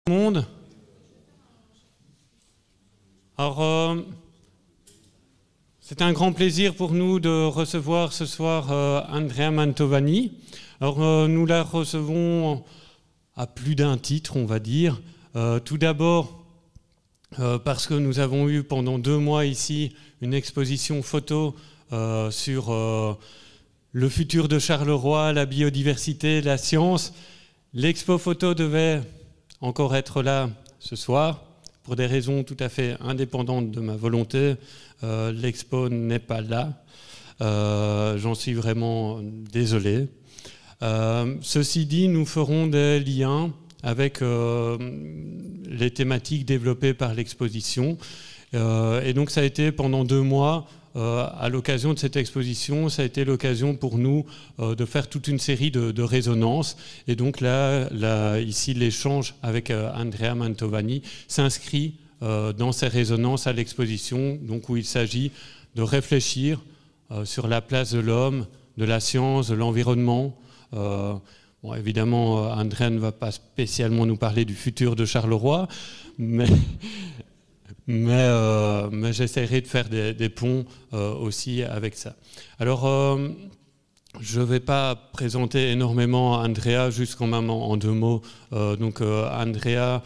Monde. Alors, c'est un grand plaisir pour nous de recevoir ce soir Andrea Mantovani. Alors, nous la recevons à plus d'un titre, on va dire. Tout d'abord, parce que nous avons eu pendant 2 mois ici une exposition photo sur le futur de Charleroi, la biodiversité, la science. L'expo photo devait encore être là ce soir. Pour des raisons tout à fait indépendantes de ma volonté, l'expo n'est pas là. J'en suis vraiment désolé. Ceci dit, nous ferons des liens avec les thématiques développées par l'exposition. Et donc ça a été pendant 2 mois, à l'occasion de cette exposition, ça a été l'occasion pour nous de faire toute une série de résonances. Et donc là ici, l'échange avec Andrea Mantovani s'inscrit dans ces résonances à l'exposition, donc où il s'agit de réfléchir sur la place de l'homme, de la science, de l'environnement. Bon, évidemment, Andrea ne va pas spécialement nous parler du futur de Charleroi, mais j'essaierai de faire des ponts aussi avec ça. Alors, je ne vais pas présenter énormément Andrea, juste quand même en 2 mots. Donc, Andrea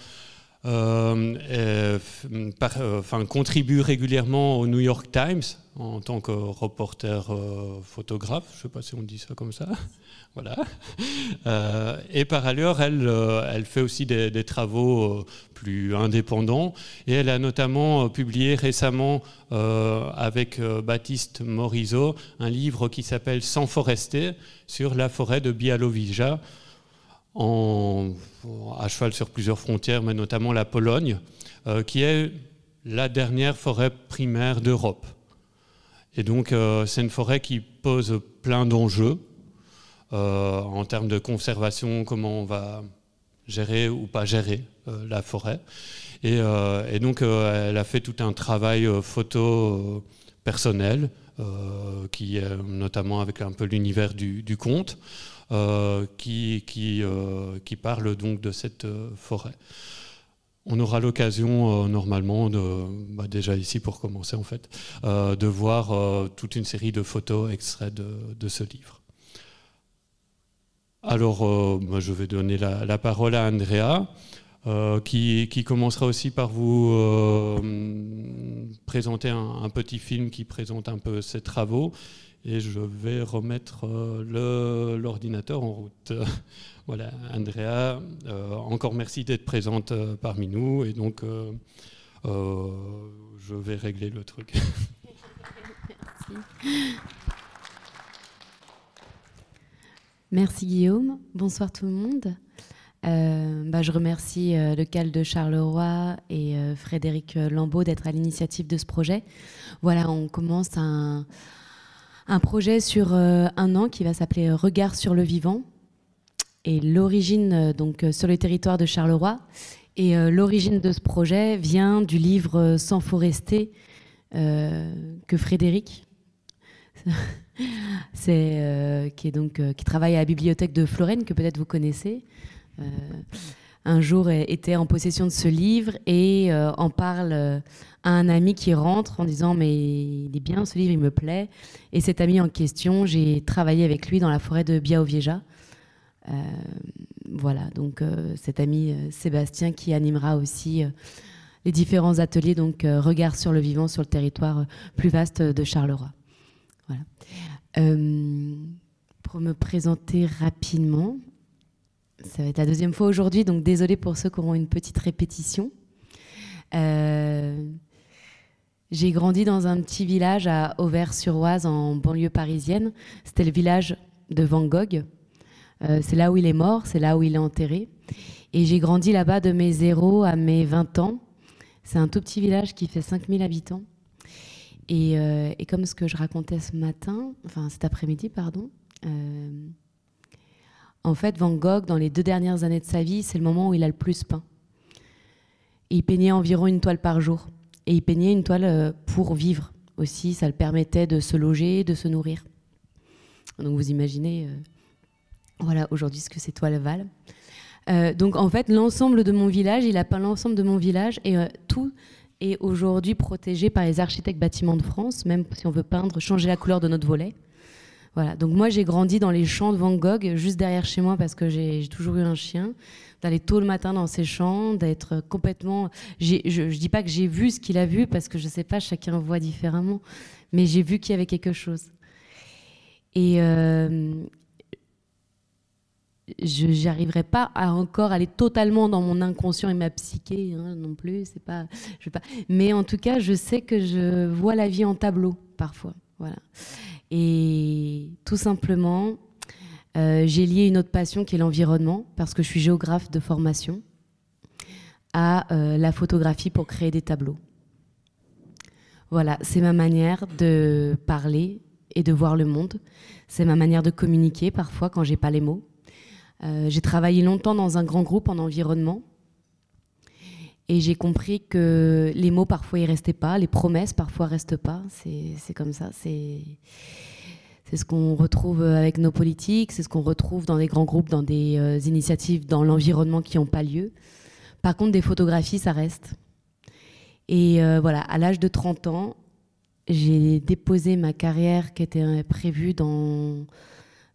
contribue régulièrement au New York Times en tant que reporter photographe. Je ne sais pas si on dit ça comme ça. Voilà. Et par ailleurs, elle fait aussi des travaux plus indépendants. Et elle a notamment publié récemment avec Baptiste Morisot un livre qui s'appelle « Sans forester » sur la forêt de Białowieża, à cheval sur plusieurs frontières, mais notamment la Pologne, qui est la dernière forêt primaire d'Europe. Et donc, c'est une forêt qui pose plein d'enjeux. En termes de conservation, comment on va gérer ou pas gérer la forêt. Et donc, elle a fait tout un travail photo personnel, qui est notamment avec un peu l'univers du conte, qui parle donc de cette forêt. On aura l'occasion, normalement, déjà ici pour commencer en fait, de voir toute une série de photos extraits de ce livre. Alors, je vais donner la parole à Andrea, qui commencera aussi par vous présenter un petit film qui présente un peu ses travaux. Et je vais remettre l'ordinateur en route. Voilà, Andrea, encore merci d'être présente parmi nous. Et donc, je vais régler le truc. Merci. Merci Guillaume, bonsoir tout le monde. Je remercie le CAL de Charleroi et Frédéric Lambeau d'être à l'initiative de ce projet. Voilà, on commence un projet sur 1 an qui va s'appeler Regard sur le vivant. Et l'origine, donc sur le territoire de Charleroi. Et l'origine de ce projet vient du livre Sans forester que Frédéric... qui travaille à la bibliothèque de Florène, que peut-être vous connaissez, un jour était en possession de ce livre et en parle à un ami qui rentre en disant « mais il est bien ce livre, il me plaît ». Et cet ami en question, j'ai travaillé avec lui dans la forêt de Białowieża. Voilà, donc cet ami Sébastien qui animera aussi les différents ateliers, donc Regard sur le vivant sur le territoire plus vaste de Charleroi. Voilà. Pour me présenter rapidement, ça va être la 2e fois aujourd'hui, donc désolée pour ceux qui auront une petite répétition. J'ai grandi dans un petit village à Auvers-sur-Oise, en banlieue parisienne. C'était le village de Van Gogh. C'est là où il est mort, c'est là où il est enterré. Et j'ai grandi là-bas de mes 0 à mes 20 ans. C'est un tout petit village qui fait 5000 habitants. Et comme ce que je racontais cet après-midi, en fait, Van Gogh, dans les 2 dernières années de sa vie, c'est le moment où il a le plus peint. Et il peignait environ 1 toile par jour. Et il peignait 1 toile pour vivre aussi. Ça le permettait de se loger, de se nourrir. Donc vous imaginez, voilà, aujourd'hui, ce que ces toiles valent. Donc en fait, l'ensemble de mon village, il a peint l'ensemble de mon village et tout est aujourd'hui protégé par les architectes bâtiments de France, même si on veut peindre, changer la couleur de notre volet. Voilà. Donc moi, j'ai grandi dans les champs de Van Gogh, juste derrière chez moi, parce que j'ai toujours eu un chien, d'aller tôt le matin dans ces champs, d'être complètement... Je dis pas que j'ai vu ce qu'il a vu, parce que je sais pas, chacun voit différemment, mais j'ai vu qu'il y avait quelque chose. Et je n'arriverai pas à encore aller totalement dans mon inconscient et ma psyché non plus. C'est pas, je veux pas. Mais en tout cas, je sais que je vois la vie en tableau parfois. Voilà. Et tout simplement, j'ai lié une autre passion qui est l'environnement, parce que je suis géographe de formation, à la photographie pour créer des tableaux. Voilà, c'est ma manière de parler et de voir le monde. C'est ma manière de communiquer parfois quand j'ai pas les mots. J'ai travaillé longtemps dans un grand groupe en environnement et j'ai compris que les mots parfois ils restaient pas, les promesses parfois restent pas. C'est comme ça. C'est ce qu'on retrouve avec nos politiques, c'est ce qu'on retrouve dans des grands groupes, dans des initiatives dans l'environnement qui n'ont pas lieu. Par contre, des photographies, ça reste. Et voilà, à l'âge de 30 ans, j'ai déposé ma carrière qui était prévue dans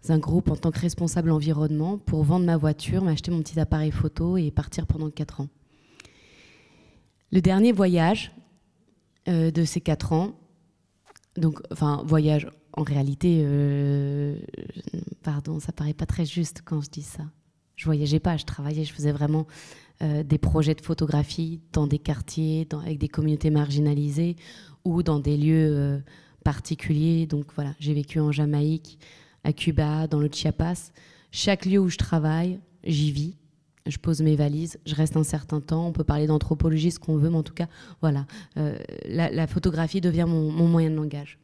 un groupe en tant que responsable environnement pour vendre ma voiture, m'acheter mon petit appareil photo et partir pendant 4 ans. Le dernier voyage de ces 4 ans, donc, enfin, voyage en réalité, pardon, ça paraît pas très juste quand je dis ça. Je voyageais pas, je travaillais, je faisais vraiment des projets de photographie dans des quartiers, avec des communautés marginalisées ou dans des lieux particuliers. Donc voilà, j'ai vécu en Jamaïque, à Cuba, dans le Chiapas. Chaque lieu où je travaille, j'y vis. Je pose mes valises, je reste un certain temps. On peut parler d'anthropologie, ce qu'on veut, mais en tout cas, voilà, la photographie devient mon moyen de langage.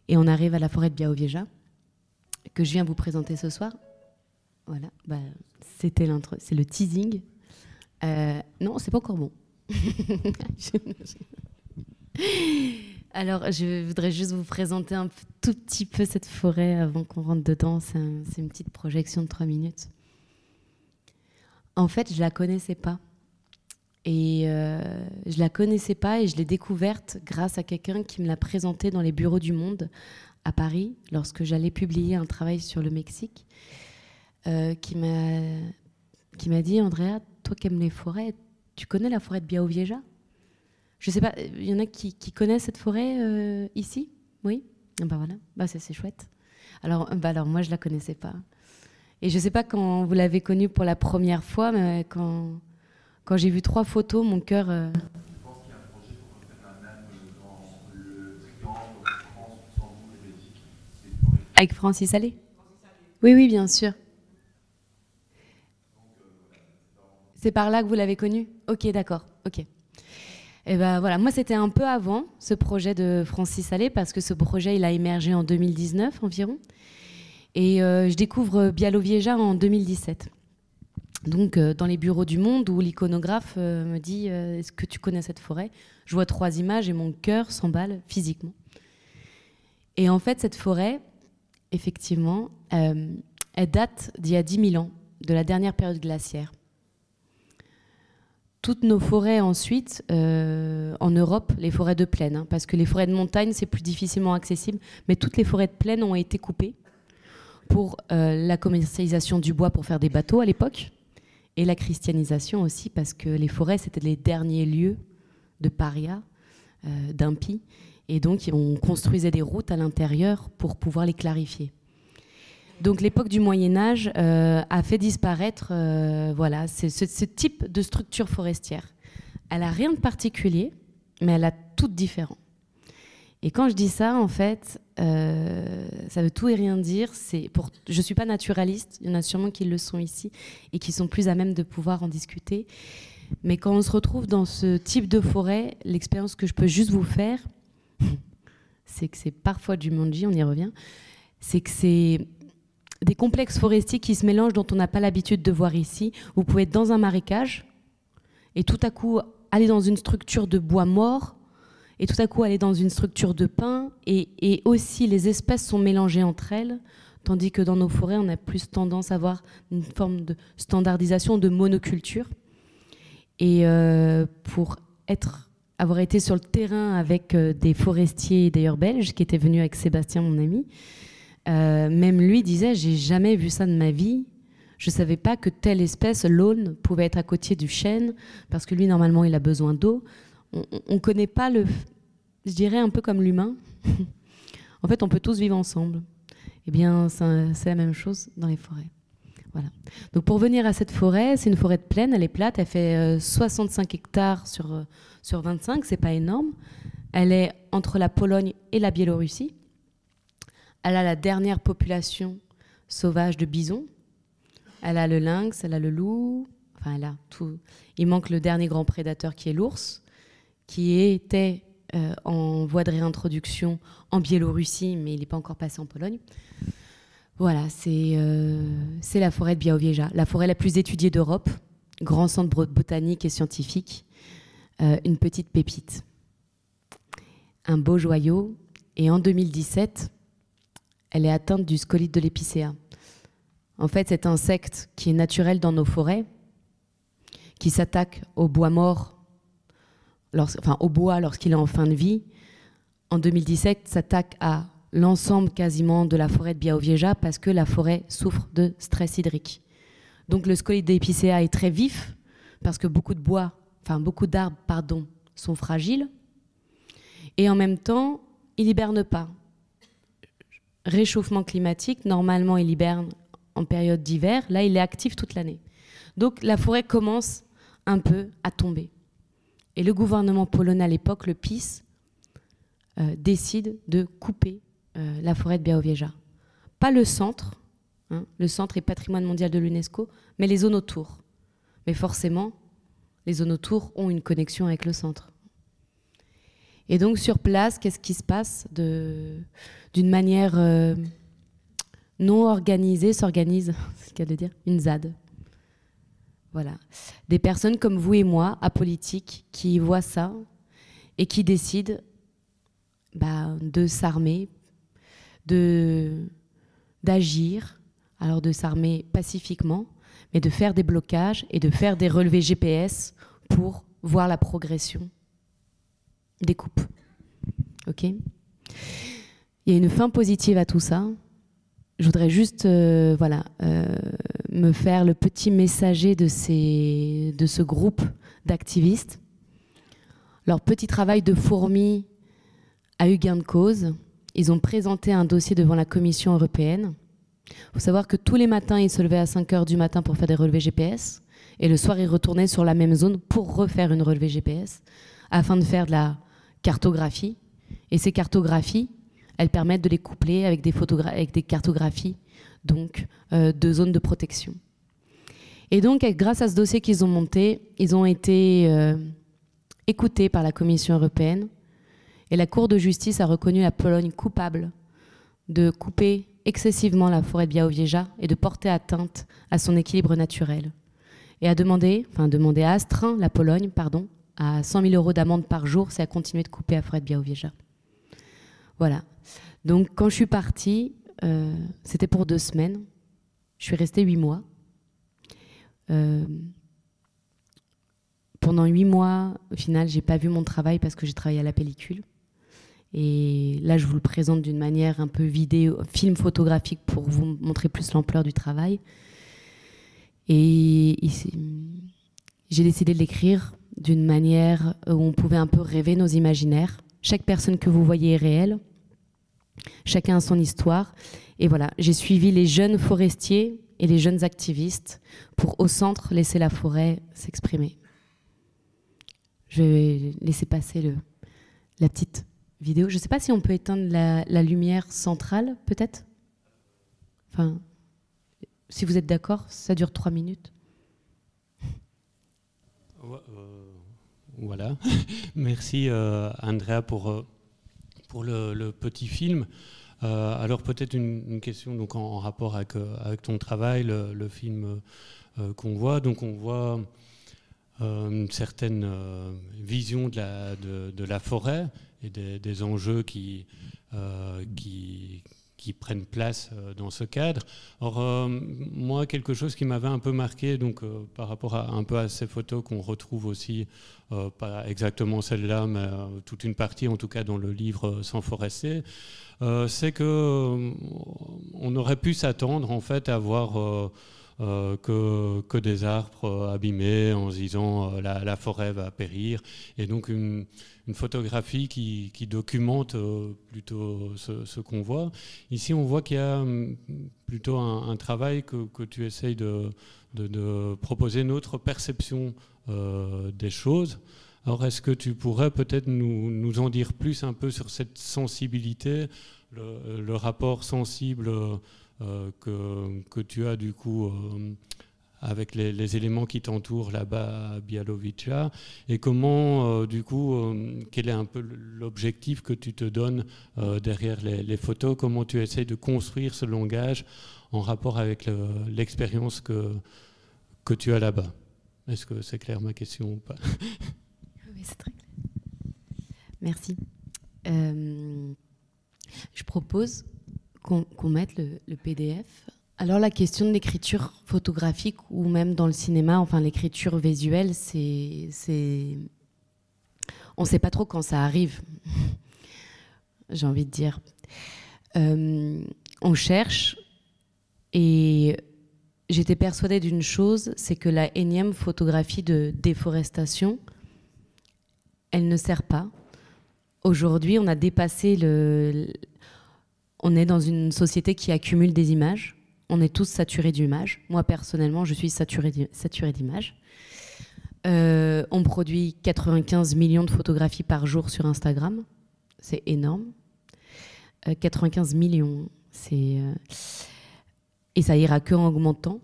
Et on arrive à la forêt de Biao-Vieja, que je viens vous présenter ce soir. Voilà, bah, c'était l'intro, c'est le teasing. Non, c'est pas encore bon. Alors, je voudrais juste vous présenter un tout petit peu cette forêt avant qu'on rentre dedans. C'est une petite projection de 3 minutes. En fait, je la connaissais pas. Et je la connaissais pas et je l'ai découverte grâce à quelqu'un qui me l'a présentée dans les bureaux du Monde à Paris, lorsque j'allais publier un travail sur le Mexique, qui m'a dit « Andrea, toi qui aimes les forêts, tu connais la forêt de Biao-Vieja ?» Je sais pas, il y en a qui connaissent cette forêt ici? Oui? Ben voilà, bah c'est chouette. Alors moi, je la connaissais pas. Et je sais pas quand vous l'avez connue pour la première fois, mais quand j'ai vu 3 photos, mon cœur... Je pense qu'il y a un projet pour refaire la même dans le triangle France, Luxembourg et Belgique. Avec Francis Allais? Oui, oui, bien sûr. C'est par là que vous l'avez connu? Ok, d'accord, ok. Et ben voilà, moi c'était un peu avant ce projet de Francis Allais, parce que ce projet il a émergé en 2019 environ. Et je découvre Biao-Vieja en 2017. Donc dans les bureaux du Monde, où l'iconographe me dit est-ce que tu connais cette forêt? Je vois 3 images et mon cœur s'emballe physiquement. Et en fait, cette forêt, effectivement, elle date d'il y a 10 000 ans, de la dernière période glaciaire. Toutes nos forêts ensuite, en Europe, les forêts de plaine, parce que les forêts de montagne, c'est plus difficilement accessible, mais toutes les forêts de plaine ont été coupées pour la commercialisation du bois pour faire des bateaux à l'époque, et la christianisation aussi, parce que les forêts, c'était les derniers lieux de paria, d'impies, et donc on construisait des routes à l'intérieur pour pouvoir les clarifier. Donc l'époque du Moyen-Âge a fait disparaître voilà, ce type de structure forestière. Elle n'a rien de particulier, mais elle a tout de différent. Et quand je dis ça, en fait, ça veut tout et rien dire. Je ne suis pas naturaliste, il y en a sûrement qui le sont ici et qui sont plus à même de pouvoir en discuter. Mais quand on se retrouve dans ce type de forêt, l'expérience que je peux juste vous faire, c'est que c'est parfois du Jumanji, on y revient, c'est que c'est des complexes forestiers qui se mélangent dont on n'a pas l'habitude de voir ici. Vous pouvez être dans un marécage et tout à coup aller dans une structure de bois mort et tout à coup aller dans une structure de pin et aussi les espèces sont mélangées entre elles tandis que dans nos forêts, on a plus tendance à avoir une forme de standardisation, de monoculture. Et pour avoir été sur le terrain avec des forestiers, d'ailleurs belges, qui étaient venus avec Sébastien, mon ami, même lui disait, j'ai jamais vu ça de ma vie. Je ne savais pas que telle espèce, l'aulne, pouvait être à côté du chêne, parce que lui, normalement, il a besoin d'eau. On ne connaît pas je dirais un peu comme l'humain. En fait, on peut tous vivre ensemble. Eh bien, c'est la même chose dans les forêts. Voilà. Donc, pour venir à cette forêt, c'est une forêt de plaine, elle est plate, elle fait 65 hectares sur 25, c'est pas énorme. Elle est entre la Pologne et la Biélorussie. Elle a la dernière population sauvage de bisons. Elle a le lynx, elle a le loup, enfin elle a tout. Il manque le dernier grand prédateur qui est l'ours, qui était en voie de réintroduction en Biélorussie, mais il n'est pas encore passé en Pologne. Voilà, c'est la forêt de Białowieża, la forêt la plus étudiée d'Europe, grand centre botanique et scientifique, une petite pépite. Un beau joyau, et en 2017, elle est atteinte du scolyte de l'épicéa. En fait, cet insecte qui est naturel dans nos forêts, qui s'attaque au bois mort, au bois lorsqu'il est en fin de vie, en 2017, s'attaque à l'ensemble quasiment de la forêt de Białowieża parce que la forêt souffre de stress hydrique. Donc le scolyte d'épicéa est très vif parce que beaucoup d'arbres, sont fragiles et en même temps, il hiberne pas. Réchauffement climatique, normalement il hiberne en période d'hiver, là il est actif toute l'année. Donc la forêt commence un peu à tomber. Et le gouvernement polonais à l'époque, le PiS, décide de couper la forêt de Białowieża. Pas le centre, le centre est patrimoine mondial de l'UNESCO, mais les zones autour. Mais forcément, les zones autour ont une connexion avec le centre. Et donc sur place, qu'est-ce qui se passe d'une manière non organisée, s'organise, c'est le cas de dire, une ZAD. Voilà. Des personnes comme vous et moi, apolitiques, qui voient ça et qui décident de s'armer, d'agir, alors de s'armer pacifiquement, mais de faire des blocages et de faire des relevés GPS pour voir la progression des coupes. Ok ? Il y a une fin positive à tout ça. Je voudrais juste me faire le petit messager de ce groupe d'activistes. Leur petit travail de fourmi a eu gain de cause. Ils ont présenté un dossier devant la Commission européenne. Il faut savoir que tous les matins, ils se levaient à 5 heures du matin pour faire des relevés GPS. Et le soir, ils retournaient sur la même zone pour refaire une relevée GPS afin de faire de la cartographie. Et ces cartographies, elles permettent de les coupler avec des cartographies donc, de zones de protection. Et donc, grâce à ce dossier qu'ils ont monté, ils ont été écoutés par la Commission européenne. Et la Cour de justice a reconnu la Pologne coupable de couper excessivement la forêt de Białowieża et de porter atteinte à son équilibre naturel. Et a astreint la Pologne, à 100 000 € d'amende par jour, c'est à continuer de couper la forêt de Białowieża. Voilà. Donc, quand je suis partie, c'était pour 2 semaines. Je suis restée 8 mois. Pendant 8 mois, au final, j'ai pas vu mon travail parce que j'ai travaillé à la pellicule. Et là, je vous le présente d'une manière un peu film photographique pour vous montrer plus l'ampleur du travail. Et j'ai décidé de l'écrire d'une manière où on pouvait un peu rêver nos imaginaires. Chaque personne que vous voyez est réelle. Chacun a son histoire. Et voilà, j'ai suivi les jeunes forestiers et les jeunes activistes pour, au centre, laisser la forêt s'exprimer. Je vais laisser passer la petite vidéo. Je ne sais pas si on peut éteindre la lumière centrale, peut-être. Enfin, si vous êtes d'accord, ça dure 3 minutes. Voilà. Merci Andrea pour le petit film. Alors peut-être une question donc, en rapport avec ton travail, le film qu'on voit. Donc on voit une certaine vision de la forêt et des enjeux qui qui prennent place dans ce cadre. Or, moi, quelque chose qui m'avait un peu marqué, donc, par rapport un peu à ces photos qu'on retrouve aussi, pas exactement celle-là, mais toute une partie, en tout cas dans le livre Sans forester, c'est que on aurait pu s'attendre en fait à voir que des arbres abîmés en se disant la forêt va périr, et donc une photographie qui documente plutôt ce qu'on voit. Ici on voit qu'il y a plutôt un travail que tu essayes de proposer une autre perception des choses. Alors est-ce que tu pourrais peut-être nous en dire plus un peu sur cette sensibilité, le rapport sensible que tu as du coup avec les éléments qui t'entourent là-bas à Bialowice, et comment du coup quel est un peu l'objectif que tu te donnes derrière les photos, comment tu essayes de construire ce langage en rapport avec l'expérience que tu as là-bas. Est-ce que c'est clair ma question ou pas? Oui, c'est très clair. Merci. Je propose qu'on mette le PDF. Alors la question de l'écriture photographique ou même dans le cinéma, enfin l'écriture visuelle, on ne sait pas trop quand ça arrive, j'ai envie de dire. On cherche, et j'étais persuadée d'une chose, c'est que la énième photographie de déforestation, elle ne sert pas. Aujourd'hui, on a dépassé on est dans une société qui accumule des images. On est tous saturés d'images. Moi, personnellement, je suis saturée d'images. On produit 95 millions de photographies par jour sur Instagram. C'est énorme. 95 millions. Et ça ira que en augmentant.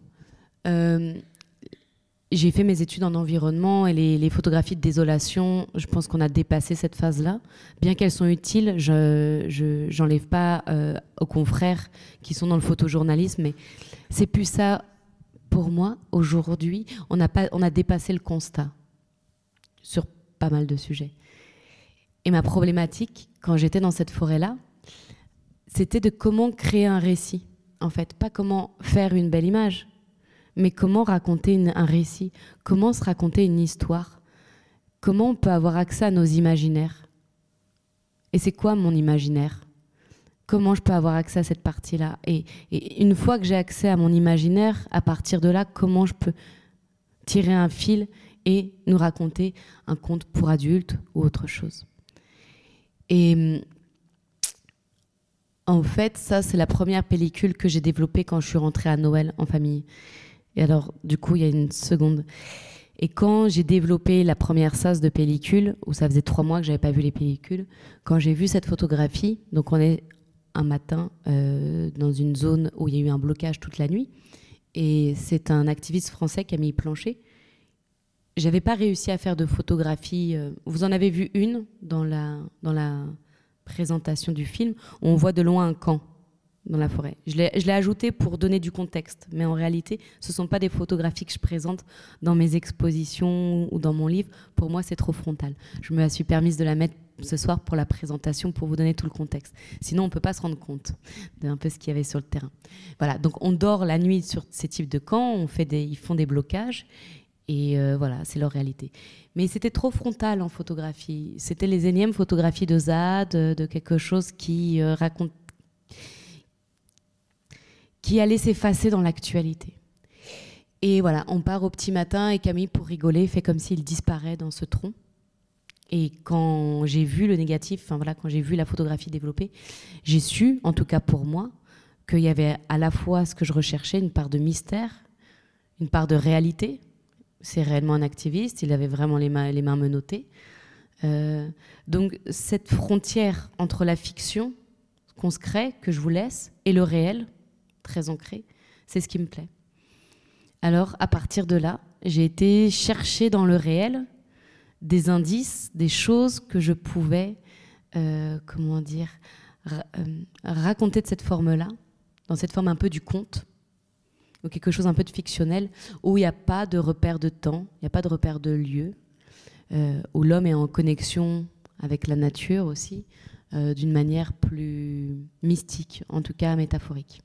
J'ai fait mes études en environnement, et les photographies de désolation, je pense qu'on a dépassé cette phase-là. Bien qu'elles sont utiles, je n'enlève pas aux confrères qui sont dans le photojournalisme, mais c'est plus ça pour moi. Aujourd'hui, on a dépassé le constat sur pas mal de sujets. Et ma problématique, quand j'étais dans cette forêt-là, c'était de comment créer un récit, en fait. Pas comment faire une belle image, mais comment raconter un récit, comment se raconter une histoire, comment on peut avoir accès à nos imaginaires. Et c'est quoi mon imaginaire? Comment je peux avoir accès à cette partie-là? Et une fois que j'ai accès à mon imaginaire, à partir de là, comment je peux tirer un fil et nous raconter un conte pour adultes ou autre chose. Et en fait, ça, c'est la première pellicule que j'ai développée quand je suis rentrée à Noël en famille. Et alors, du coup, il y a une seconde. Et quand j'ai développé la première sas de pellicule, où ça faisait 3 mois que je n'avais pas vu les pellicules, quand j'ai vu cette photographie, donc on est un matin dans une zone où il y a eu un blocage toute la nuit, et c'est un activiste français, Camille Planchet. Je n'avais pas réussi à faire de photographie. Vous en avez vu une dans la présentation du film, où on voit de loin un camp dans la forêt. Je l'ai ajouté pour donner du contexte, mais en réalité, ce ne sont pas des photographies que je présente dans mes expositions ou dans mon livre. Pour moi, c'est trop frontal. Je me suis permise de la mettre ce soir pour la présentation, pour vous donner tout le contexte. Sinon, on ne peut pas se rendre compte d'un peu ce qu'il y avait sur le terrain. Voilà, donc on dort la nuit sur ces types de camps, ils font des blocages, et voilà, c'est leur réalité. Mais c'était trop frontal en photographie. C'était les énièmes photographies de ZAD, de quelque chose qui raconte, qui allait s'effacer dans l'actualité. Et voilà, on part au petit matin, et Camille, pour rigoler, fait comme s'il disparaît dans ce tronc. Et quand j'ai vu le négatif, enfin voilà, quand j'ai vu la photographie développée, j'ai su, en tout cas pour moi, qu'il y avait à la fois ce que je recherchais, une part de mystère, une part de réalité. C'est réellement un activiste, il avait vraiment les mains menottées. Donc cette frontière entre la fiction qu'on se crée, que je vous laisse, et le réel, très ancré, c'est ce qui me plaît. Alors, à partir de là, j'ai été chercher dans le réel des indices, des choses que je pouvais, raconter de cette forme-là, dans cette forme un peu du conte, ou quelque chose un peu de fictionnel, où il n'y a pas de repère de temps, il n'y a pas de repère de lieu, où l'homme est en connexion avec la nature aussi, d'une manière plus mystique, en tout cas métaphorique.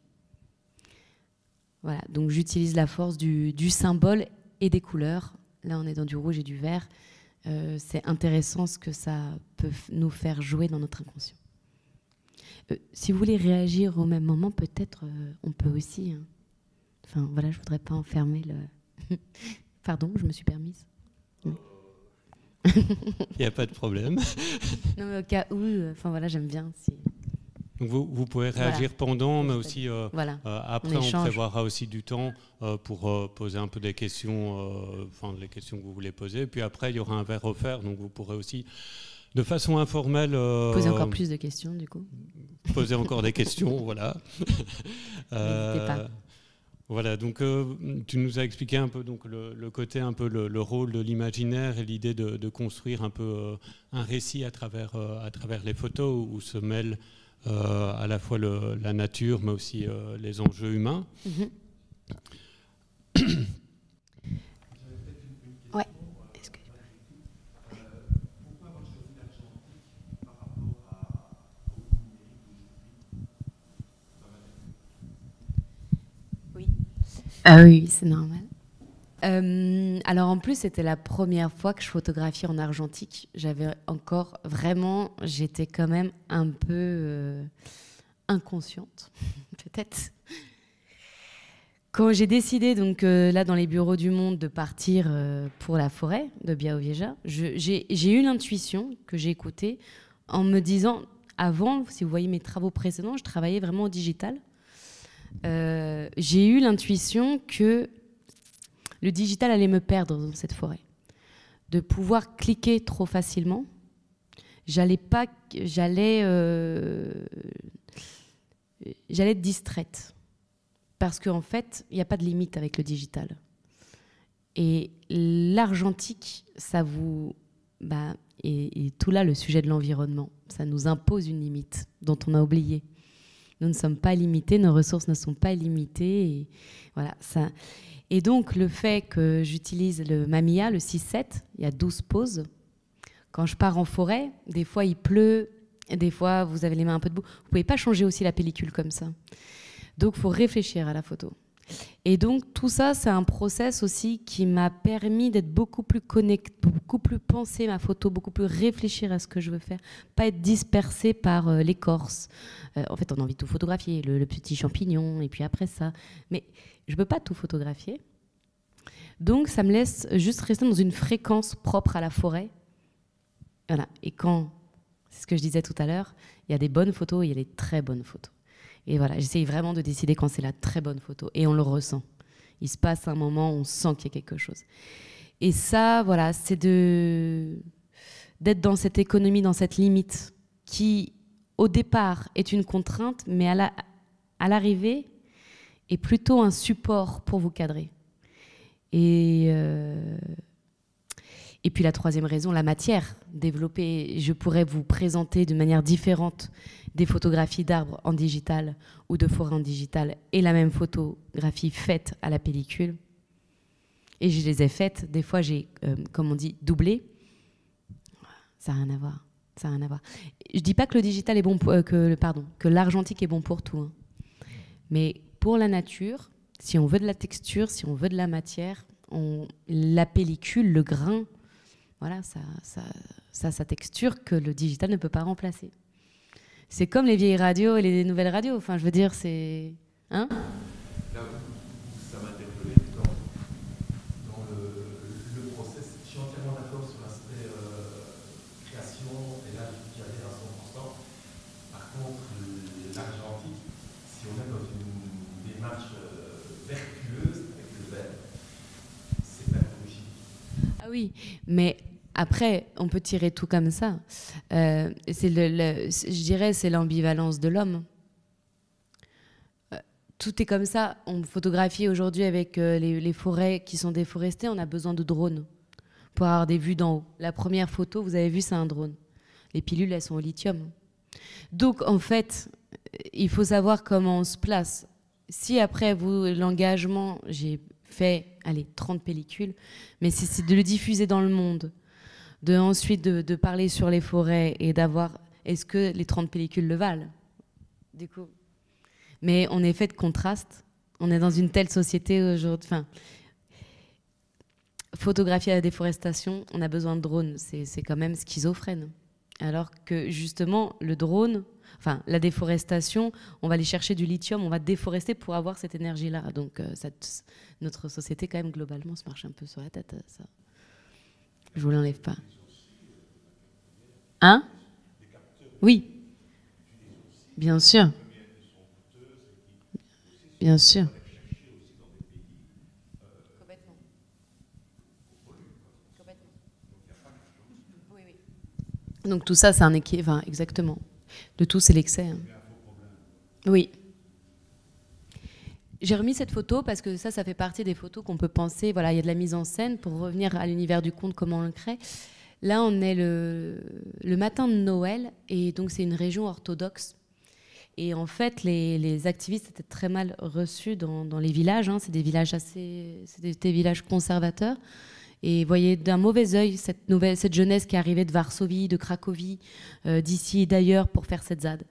Voilà, donc j'utilise la force du symbole et des couleurs. Là, on est dans du rouge et du vert. C'est intéressant ce que ça peut nous faire jouer dans notre inconscient. Si vous voulez réagir au même moment, peut-être on peut aussi. Hein. Enfin, voilà, je voudrais pas enfermer le... Pardon, je me suis permise. Il n'y a pas de problème. Non, mais au cas où, enfin voilà, j'aime bien. Donc vous pouvez réagir pendant, mais aussi après, on prévoira aussi du temps pour poser un peu des questions, les questions que vous voulez poser. Et puis après, il y aura un verre offert, donc vous pourrez aussi, de façon informelle... poser encore plus de questions, du coup. Poser encore des questions, voilà. N'hésitez pas. Voilà, donc tu nous as expliqué un peu donc, le côté, un peu le rôle de l'imaginaire et l'idée de construire un peu un récit à travers les photos où se mêlent à la fois la nature, mais aussi les enjeux humains. Mm-hmm. Ouais. Pourquoi avoir choisi l'Argentine par rapport au numérique d'aujourd'hui? Oui. Ah oui, c'est normal. Alors en plus, c'était la première fois que je photographiais en argentique. J'étais quand même un peu inconsciente, peut-être. Quand j'ai décidé, donc là dans les bureaux du Monde, de partir pour la forêt de Biao-Vieja, j'ai eu l'intuition que j'ai écoutée en me disant, avant, si vous voyez mes travaux précédents, je travaillais vraiment au digital. J'ai eu l'intuition que le digital allait me perdre dans cette forêt. De pouvoir cliquer trop facilement, j'allais être distraite. Parce qu'en fait, il n'y a pas de limite avec le digital. Et l'argentique, ça vous... et tout là, le sujet de l'environnement, ça nous impose une limite dont on a oublié. Nous ne sommes pas limités, nos ressources ne sont pas limitées. Et voilà, ça... Et donc, le fait que j'utilise le Mamiya, le 6-7, il y a 12 poses. Quand je pars en forêt, des fois il pleut, des fois vous avez les mains un peu debout. Vous ne pouvez pas changer aussi la pellicule comme ça. Donc, il faut réfléchir à la photo. Et donc, tout ça, c'est un process aussi qui m'a permis d'être beaucoup plus connectée, beaucoup plus penser ma photo, beaucoup plus réfléchir à ce que je veux faire, pas être dispersée par l'écorce. En fait, on a envie de tout photographier, le petit champignon, et puis après ça. Mais je ne peux pas tout photographier. Donc, ça me laisse juste rester dans une fréquence propre à la forêt. Voilà. Et c'est ce que je disais tout à l'heure, il y a des bonnes photos et il y a des très bonnes photos. Et voilà, j'essaye vraiment de décider quand c'est la très bonne photo. Et on le ressent. Il se passe un moment, on sent qu'il y a quelque chose. Et ça, voilà, c'est d'être dans cette économie, dans cette limite, qui, au départ, est une contrainte, mais à l'arrivée, est plutôt un support pour vous cadrer. Et puis la troisième raison, la matière développée. Je pourrais vous présenter de manière différente des photographies d'arbres en digital ou de forêt en digital et la même photographie faite à la pellicule. Et je les ai faites. Des fois, j'ai, comme on dit, doublé. Ça n'a rien à voir. Ça n'a rien à voir. Je ne dis pas que le digital est bon, que l'argentique est bon pour tout. Hein. Mais pour la nature, si on veut de la texture, si on veut de la matière, la pellicule, le grain, voilà, ça sa texture que le digital ne peut pas remplacer. C'est comme les vieilles radios et les nouvelles radios. Enfin, je veux dire, c'est... Hein ? Là où ça m'a interpellé dans le process, je suis entièrement d'accord sur l'aspect création, et là, j'y adhère à 100%. Par contre, l'argentique, si on est dans une démarche vertueuse avec le verbe, c'est pathologique. Ah oui, mais après, on peut tirer tout comme ça. Je dirais c'est l'ambivalence de l'homme. Tout est comme ça. On photographie aujourd'hui avec les forêts qui sont déforestées, on a besoin de drones pour avoir des vues d'en haut. La première photo, vous avez vu, c'est un drone. Les pilules, elles sont au lithium. Donc, en fait, il faut savoir comment on se place. Si après, l'engagement, j'ai fait, 30 pellicules, mais c'est de le diffuser dans le monde, ensuite de parler sur les forêts et d'avoir est-ce que les 30 pellicules le valent, du coup? Mais on est fait de contraste. On est dans une telle société aujourd'hui. Enfin, photographier la déforestation, on a besoin de drones. C'est quand même schizophrène. Alors que justement, le drone, enfin la déforestation, on va aller chercher du lithium, on va déforester pour avoir cette énergie-là. Donc notre société, quand même, globalement, se marche un peu sur la tête. Ça. Je vous l'enlève pas. Hein? Oui. Bien sûr. Bien sûr. Donc tout ça, c'est un équilibre. Enfin, exactement. De tout, c'est l'excès. Hein. Oui. J'ai remis cette photo parce que ça fait partie des photos qu'on peut penser. Voilà, il y a de la mise en scène pour revenir à l'univers du conte, comment on le crée. Là, on est le matin de Noël et donc c'est une région orthodoxe. Et en fait, les activistes étaient très mal reçus dans les villages. Hein. C'est des villages des villages conservateurs. Et vous voyez d'un mauvais œil cette jeunesse qui arrivait de Varsovie, de Cracovie, d'ici et d'ailleurs pour faire cette ZAD.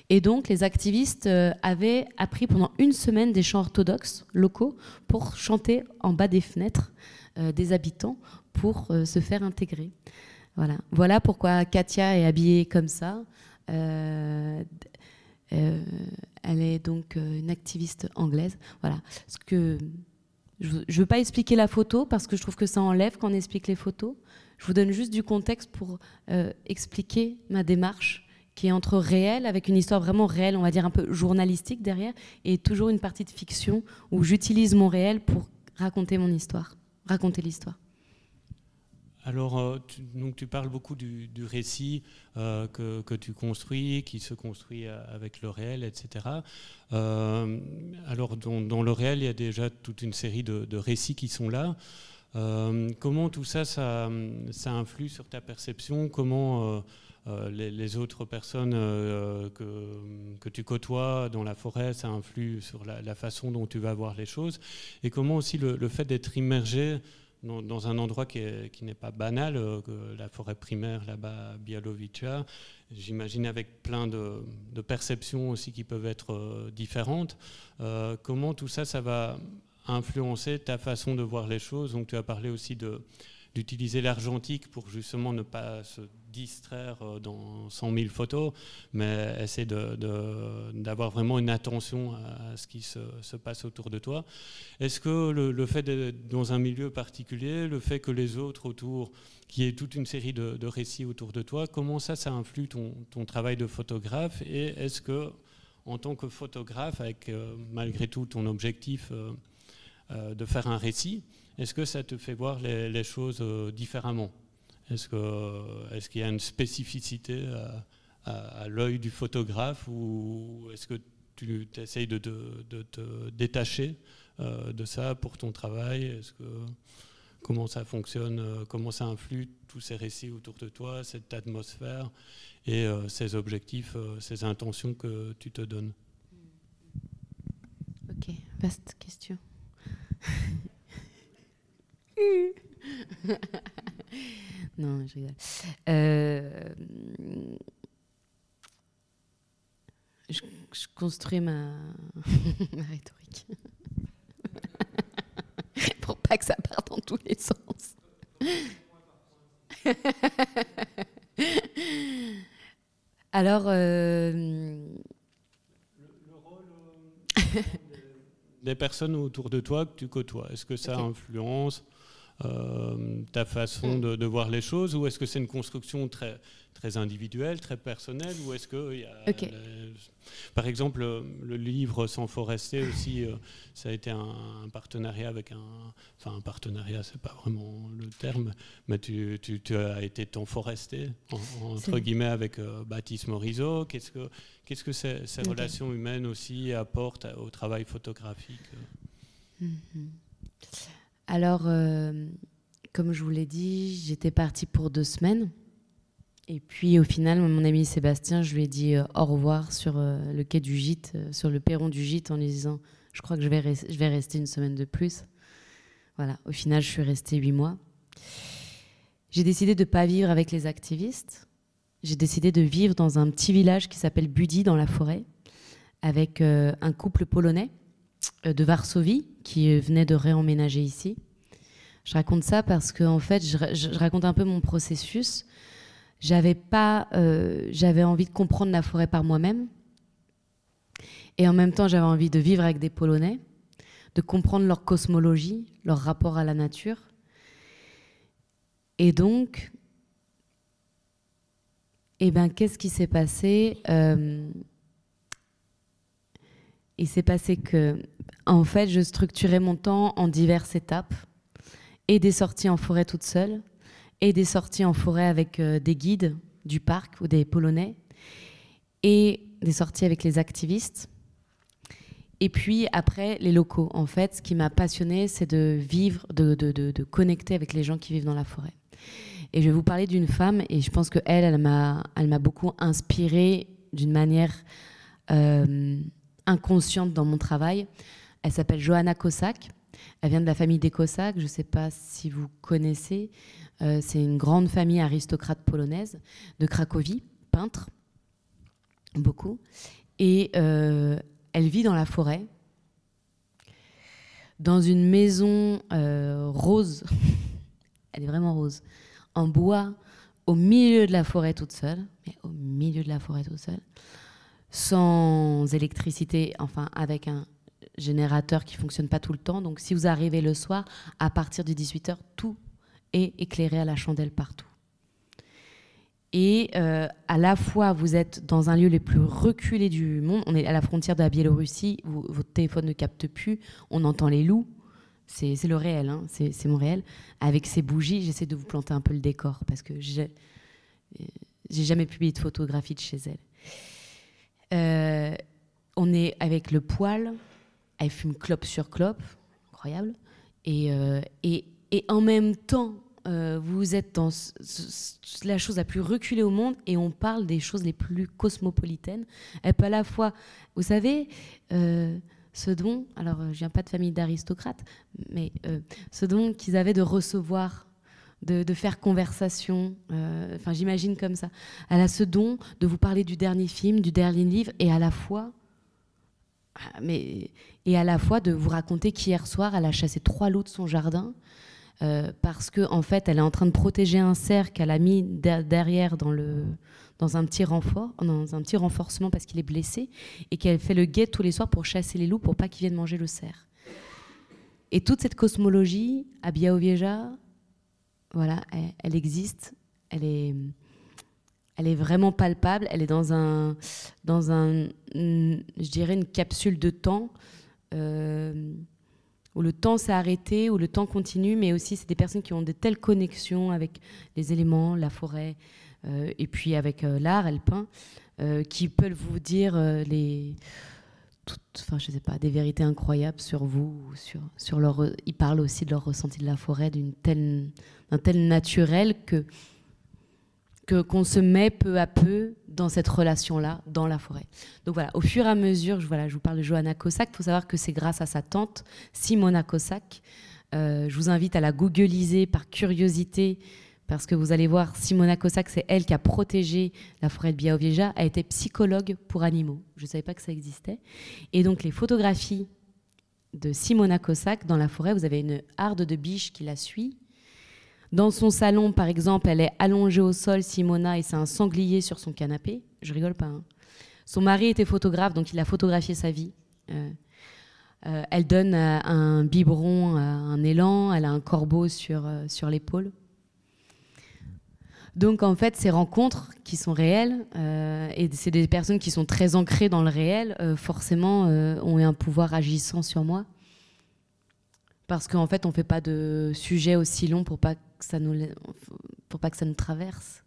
Et donc les activistes avaient appris pendant une semaine des chants orthodoxes locaux pour chanter en bas des fenêtres des habitants pour se faire intégrer. Voilà pourquoi Katia est habillée comme ça. Elle est donc une activiste anglaise. Voilà. Ce que je ne veux pas expliquer la photo parce que je trouve que ça enlève quand on explique les photos. Je vous donne juste du contexte pour expliquer ma démarche qui est entre réel, avec une histoire vraiment réelle, on va dire un peu journalistique derrière, et toujours une partie de fiction où j'utilise mon réel pour raconter mon histoire, raconter l'histoire. Alors, tu parles beaucoup du récit que tu construis, qui se construit avec le réel, etc. Alors, dans le réel, il y a déjà toute une série de récits qui sont là. Comment tout ça influe sur ta perception? Comment les autres personnes que tu côtoies dans la forêt, ça influe sur la façon dont tu vas voir les choses? Et comment aussi le fait d'être immergé dans un endroit qui n'est pas banal, la forêt primaire là-bas à Bialowice, j'imagine avec plein de perceptions aussi qui peuvent être différentes. Comment tout ça va influencer ta façon de voir les choses? Donc tu as parlé aussi d'utiliser l'argentique pour justement ne pas se distraire dans 100 000 photos, mais essayer d'avoir vraiment une attention à ce qui se passe autour de toi. Est-ce que le fait d'être dans un milieu particulier, le fait que les autres autour, qu'il y ait toute une série de récits autour de toi, comment ça influe ton travail de photographe? Et est-ce que, en tant que photographe, avec malgré tout ton objectif de faire un récit, est-ce que ça te fait voir les choses différemment? Est-ce qu'il y a une spécificité à l'œil du photographe, ou est-ce que tu essayes de te détacher de ça pour ton travail? Comment ça fonctionne? Comment ça influe tous ces récits autour de toi, cette atmosphère et ces objectifs, ces intentions que tu te donnes? Ok, vaste question. Non, je rigole. Je construis ma rhétorique pour pas que ça parte dans tous les sens. Alors, le rôle des personnes autour de toi que tu côtoies, est-ce que ça influence ta façon de voir les choses, ou est-ce que c'est une construction très, très individuelle, très personnelle, ou est-ce que par exemple le livre Sans forester aussi, ça a été un partenariat avec un partenariat, c'est pas vraiment le terme, mais tu as été ton forester entre guillemets avec Baptiste Morisot. Qu'est-ce que ces relations humaines aussi apportent au travail photographique? Alors, comme je vous l'ai dit, j'étais partie pour 2 semaines. Et puis, au final, mon ami Sébastien, je lui ai dit au revoir sur le quai du gîte, sur le perron du gîte, en lui disant « Je crois que je vais rester une semaine de plus ». Voilà, au final, je suis restée 8 mois. J'ai décidé de ne pas vivre avec les activistes. j'ai décidé de vivre dans un petit village qui s'appelle Budzi, dans la forêt, avec un couple polonais de Varsovie qui venait de réemménager ici. Je raconte ça parce que en fait, je raconte un peu mon processus. J'avais envie de comprendre la forêt par moi-même. Et en même temps, j'avais envie de vivre avec des Polonais, de comprendre leur cosmologie, leur rapport à la nature. Et donc, qu'est-ce qui s'est passé ? Il s'est passé que, en fait, je structurais mon temps en diverses étapes, et des sorties en forêt toute seule, et des sorties en forêt avec des guides du parc ou des Polonais, et des sorties avec les activistes. Et puis après, les locaux. En fait, ce qui m'a passionnée, c'est de vivre, de connecter avec les gens qui vivent dans la forêt. Et je vais vous parler d'une femme, et je pense qu'elle m'a beaucoup inspirée d'une manière inconsciente dans mon travail. Elle s'appelle Joanna Kosak. Elle vient de la famille des Cosaques. Je ne sais pas si vous connaissez. C'est une grande famille aristocrate polonaise de Cracovie, peintre, beaucoup. Et elle vit dans la forêt, dans une maison rose. Elle est vraiment rose, en bois, au milieu de la forêt toute seule, sans électricité, enfin avec un générateur qui ne fonctionne pas tout le temps. Donc si vous arrivez le soir, à partir de 18h, tout est éclairé à la chandelle partout. Et à la fois, vous êtes dans un lieu les plus reculés du monde. On est à la frontière de la Biélorussie, où votre téléphone ne capte plus, on entend les loups. C'est le réel, hein, c'est mon réel. Avec ces bougies, j'essaie de vous planter un peu le décor, parce que j'ai jamais publié de photographie de chez elle. On est avec le poêle, elle fume clope sur clope, incroyable. Et en même temps, vous êtes dans la chose la plus reculée au monde, et on parle des choses les plus cosmopolitaines. Elle peut à la fois, vous savez, ce don, alors je viens pas de famille d'aristocrates, mais ce don qu'ils avaient de recevoir, de faire conversation, enfin j'imagine comme ça. Elle a ce don de vous parler du dernier film, du dernier livre, et à la fois de vous raconter qu'hier soir, elle a chassé 3 loups de son jardin, parce que en fait, elle est en train de protéger un cerf qu'elle a mis derrière dans un petit renforcement parce qu'il est blessé, et qu'elle fait le guet tous les soirs pour chasser les loups pour pas qu'ils viennent manger le cerf. Et toute cette cosmologie à Białowieża, voilà, elle existe, elle est vraiment palpable. Elle est dans je dirais une capsule de temps, où le temps s'est arrêté, où le temps continue, mais aussi c'est des personnes qui ont de telles connexions avec les éléments, la forêt, et puis avec l'art, elle peint, qui peuvent vous dire je sais pas, des vérités incroyables sur vous, sur leur. Ils parlent aussi de leur ressenti de la forêt, d'un tel naturel qu'on se met peu à peu dans cette relation-là, dans la forêt. Donc voilà, au fur et à mesure, je vous parle de Joanna Kosak. Il faut savoir que c'est grâce à sa tante, Simona Kosak. Je vous invite à la googliser par curiosité, parce que vous allez voir, Simona Kosak, c'est elle qui a protégé la forêt de Białowieża. Elle était psychologue pour animaux. Je ne savais pas que ça existait. Et donc les photographies de Simona Kosak dans la forêt, vous avez une harde de biche qui la suit. Dans son salon, par exemple, elle est allongée au sol, Simona, et c'est un sanglier sur son canapé. Je rigole pas, hein. Son mari était photographe, donc il a photographié sa vie. Elle donne un biberon à un élan, elle a un corbeau sur l'épaule. Donc en fait, ces rencontres qui sont réelles, et c'est des personnes qui sont très ancrées dans le réel, forcément ont un pouvoir agissant sur moi. Parce qu'en fait, on ne fait pas de sujet aussi long pour pas que ça nous traverse.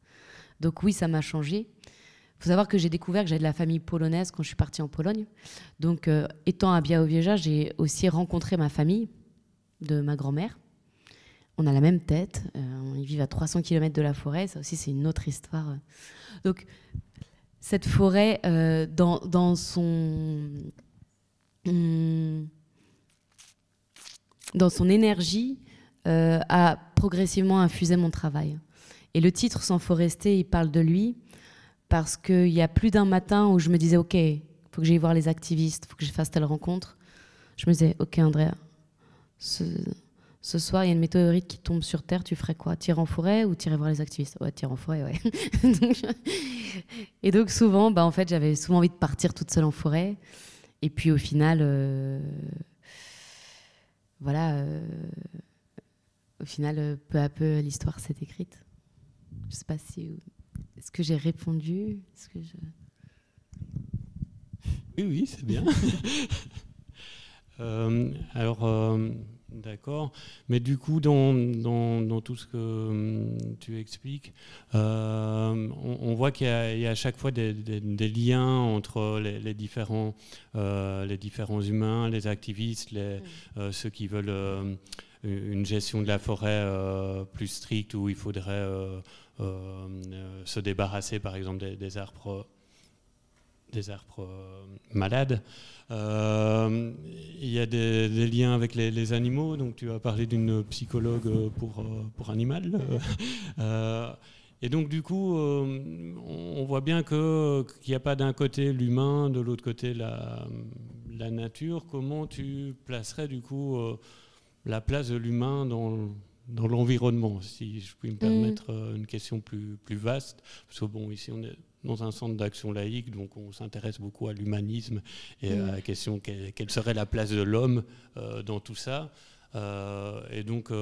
Donc oui, ça m'a changé. Il faut savoir que j'ai découvert que j'avais de la famille polonaise quand je suis partie en Pologne. Donc étant à Białowieża, j'ai aussi rencontré ma famille de ma grand-mère. On a la même tête, ils vivent à 300 km de la forêt, ça aussi c'est une autre histoire. Donc cette forêt, dans son énergie, a progressivement infusé mon travail. Et le titre Sans Forester, il parle de lui parce qu'il y a plus d'un matin où je me disais ok, il faut que j'aille voir les activistes, il faut que je fasse telle rencontre. Je me disais ok Andrea, ce soir il y a une météorite qui tombe sur Terre, tu ferais quoi? Tirer en forêt ou tirer voir les activistes? Ouais, tirer en forêt, ouais. Et donc souvent, en fait, j'avais souvent envie de partir toute seule en forêt. Et puis au final, voilà, au final, peu à peu, l'histoire s'est écrite. Je ne sais pas si... Est-ce que j'ai répondu? Est-ce que Oui, c'est bien. Alors, d'accord. Mais du coup, dans tout ce que tu expliques, on voit qu'il y a à chaque fois des liens entre les différents humains, les activistes, ceux qui veulent une gestion de la forêt plus stricte, où il faudrait se débarrasser, par exemple, des arbres malades. Il y a des liens avec les animaux, donc tu as parlé d'une psychologue pour animal. Et donc du coup, on voit bien qu'il n'y a pas d'un côté l'humain, de l'autre côté la nature. Comment tu placerais du coup la place de l'humain dans l'environnement, si je puis me permettre une question plus vaste, parce que bon, ici on est dans un centre d'action laïque, donc on s'intéresse beaucoup à l'humanisme et à la question quelle serait la place de l'homme dans tout ça. Et donc,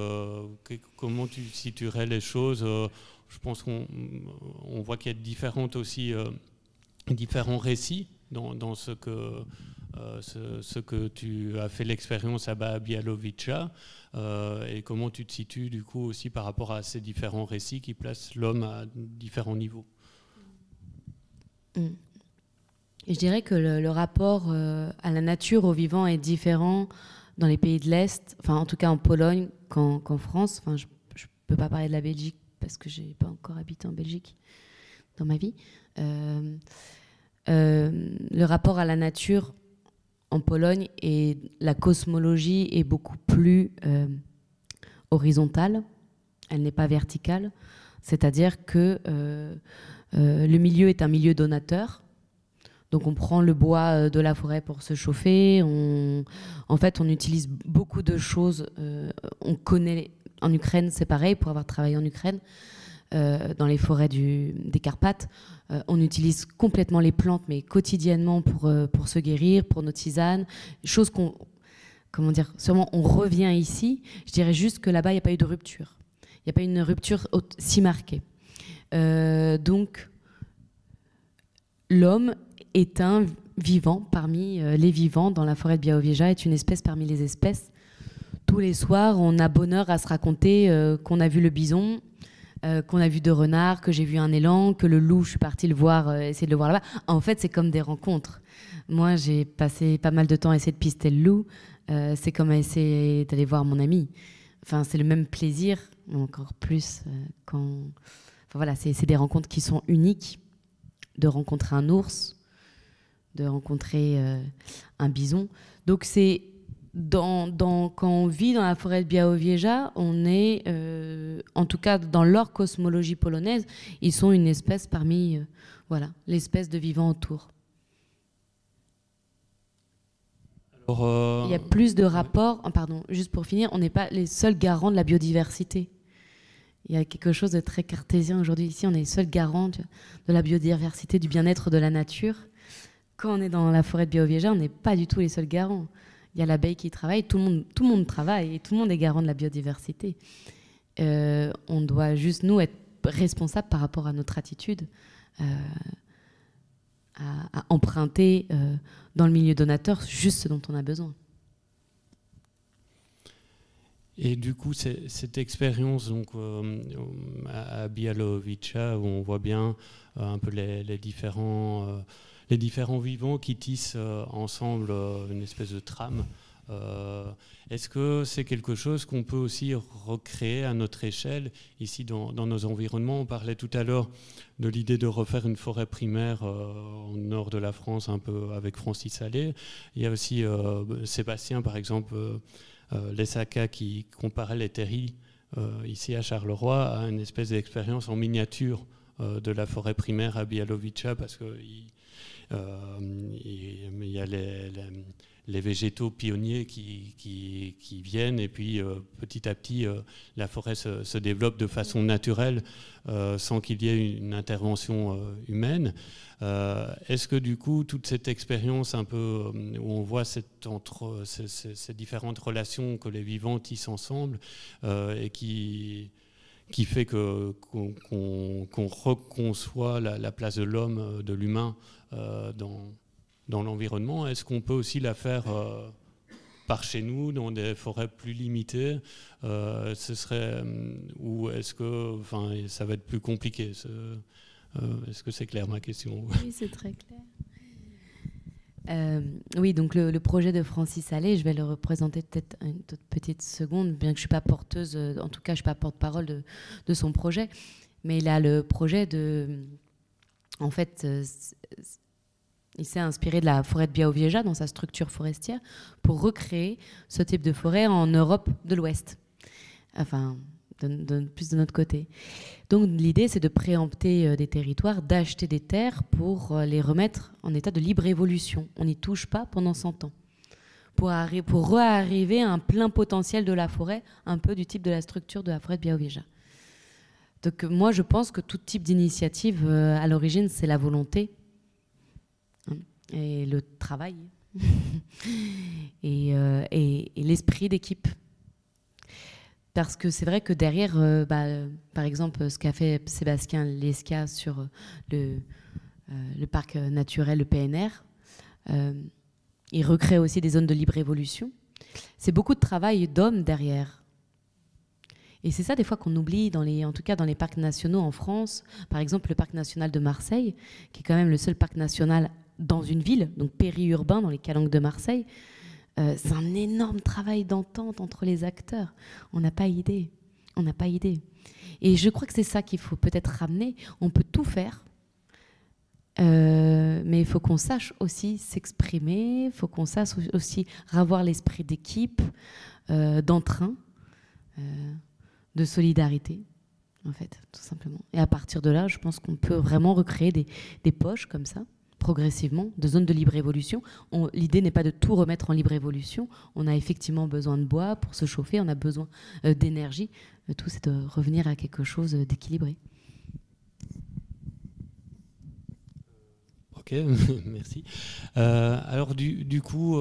comment tu situerais les choses? Je pense qu'on voit qu'il y a différents récits dans ce que tu as fait l'expérience à Bialowice, et comment tu te situes du coup aussi par rapport à ces différents récits qui placent l'homme à différents niveaux. Je dirais que le rapport à la nature, au vivant, est différent dans les pays de l'Est, enfin en tout cas en Pologne qu'en France. Enfin, je ne peux pas parler de la Belgique parce que je n'ai pas encore habité en Belgique dans ma vie. Le rapport à la nature en Pologne et la cosmologie est beaucoup plus horizontale, elle n'est pas verticale, c'est-à-dire que le milieu est un milieu donateur, donc on prend le bois de la forêt pour se chauffer, en fait on utilise beaucoup de choses, on connaît, en Ukraine c'est pareil, pour avoir travaillé en Ukraine, dans les forêts des Carpates, on utilise complètement les plantes, mais quotidiennement pour se guérir, pour nos tisanes, chose comment dire, sûrement on revient ici, je dirais juste que là-bas il n'y a pas eu de rupture, il n'y a pas eu une rupture si marquée. Donc l'homme est un vivant parmi les vivants dans la forêt de Białowieża, est une espèce parmi les espèces. Tous les soirs, on a bonheur à se raconter qu'on a vu le bison, qu'on a vu deux renards, que j'ai vu un élan, que le loup, je suis partie le voir, essayer de le voir là-bas. En fait, c'est comme des rencontres. Moi, j'ai passé pas mal de temps à essayer de pister le loup. C'est comme à essayer d'aller voir mon ami. Enfin, c'est le même plaisir, encore plus quand... Enfin, voilà, c'est des rencontres qui sont uniques. De rencontrer un ours, de rencontrer un bison. Donc c'est quand on vit dans la forêt de Białowieża, on est, en tout cas dans leur cosmologie polonaise, ils sont une espèce parmi l'espèce de vivants autour. Alors, il y a plus de rapports, pardon, juste pour finir, on n'est pas les seuls garants de la biodiversité. Il y a quelque chose de très cartésien aujourd'hui. Ici, on est les seuls garants de la biodiversité, du bien-être de la nature. Quand on est dans la forêt de Białowieża, on n'est pas du tout les seuls garants. Il y a l'abeille qui travaille, tout le monde travaille et tout le monde est garant de la biodiversité. On doit juste, nous, être responsables par rapport à notre attitude, à emprunter dans le milieu donateur juste ce dont on a besoin. Et du coup, cette expérience donc, à Białowieża, où on voit bien un peu les différents vivants qui tissent ensemble une espèce de trame, est-ce que c'est quelque chose qu'on peut aussi recréer à notre échelle, ici dans nos environnements? On parlait tout à l'heure de l'idée de refaire une forêt primaire au nord de la France, un peu avec Francis Allais. Il y a aussi Sébastien, par exemple, Lesaka, qui comparait les terris ici à Charleroi, a une espèce d'expérience en miniature de la forêt primaire à Bialowice, parce qu'il y a les végétaux pionniers qui viennent, et puis petit à petit la forêt se développe de façon naturelle sans qu'il y ait une intervention humaine. Est-ce que du coup toute cette expérience un peu où on voit ces différentes relations que les vivants tissent ensemble et qui fait qu'on reconçoit la place de l'homme, de l'humain dans l'environnement, est-ce qu'on peut aussi la faire par chez nous, dans des forêts plus limitées, ou est-ce que ça va être plus compliqué? Est-ce que c'est clair ma question? Oui, c'est très clair. Oui, donc le projet de Francis Allais, je vais le représenter peut-être une toute petite seconde, bien que je ne suis pas porteuse, en tout cas je ne suis pas porte-parole de son projet, mais il a le projet de... En fait, il s'est inspiré de la forêt de Białowieża dans sa structure forestière pour recréer ce type de forêt en Europe de l'Ouest, enfin plus de notre côté. Donc l'idée, c'est de préempter des territoires, d'acheter des terres pour les remettre en état de libre évolution. On n'y touche pas pendant 100 ans. Pour re-arriver à un plein potentiel de la forêt, un peu du type de la structure de la forêt de Białowieża. Donc moi, je pense que tout type d'initiative, à l'origine, c'est la volonté et le travail et l'esprit d'équipe. Parce que c'est vrai que derrière, par exemple, ce qu'a fait Sébastien Lesca sur le parc naturel, le PNR, il recrée aussi des zones de libre évolution. C'est beaucoup de travail d'hommes derrière. Et c'est ça des fois qu'on oublie, en tout cas dans les parcs nationaux en France. Par exemple, le parc national de Marseille, qui est quand même le seul parc national dans une ville, donc périurbain, dans les calanques de Marseille. C'est un énorme travail d'entente entre les acteurs. On n'a pas idée. Et je crois que c'est ça qu'il faut peut-être ramener. On peut tout faire, mais il faut qu'on sache aussi s'exprimer, il faut qu'on sache aussi avoir l'esprit d'équipe, d'entrain, de solidarité, en fait, tout simplement. Et à partir de là, je pense qu'on peut vraiment recréer des poches comme ça, progressivement, de zones de libre évolution. L'idée n'est pas de tout remettre en libre évolution. On a effectivement besoin de bois pour se chauffer, on a besoin d'énergie. Tout, c'est de revenir à quelque chose d'équilibré. Ok, merci. Alors du coup,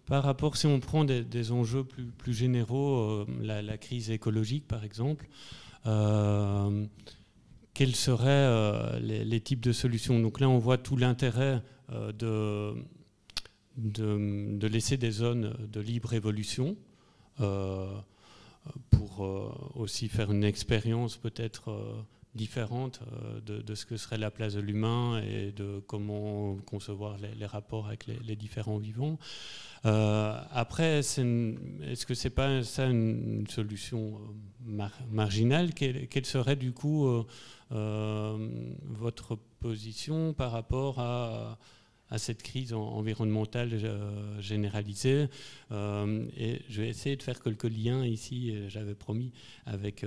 par rapport, si on prend des enjeux plus généraux, la crise écologique par exemple, quels seraient les types de solutions? Donc là, on voit tout l'intérêt de laisser des zones de libre évolution pour aussi faire une expérience peut-être différente de ce que serait la place de l'humain et de comment concevoir les rapports avec les différents vivants. Après, est-ce que c'est pas ça une solution marginale? Quelle serait du coup votre position par rapport à cette crise environnementale généralisée? Et je vais essayer de faire quelques liens ici, j'avais promis, avec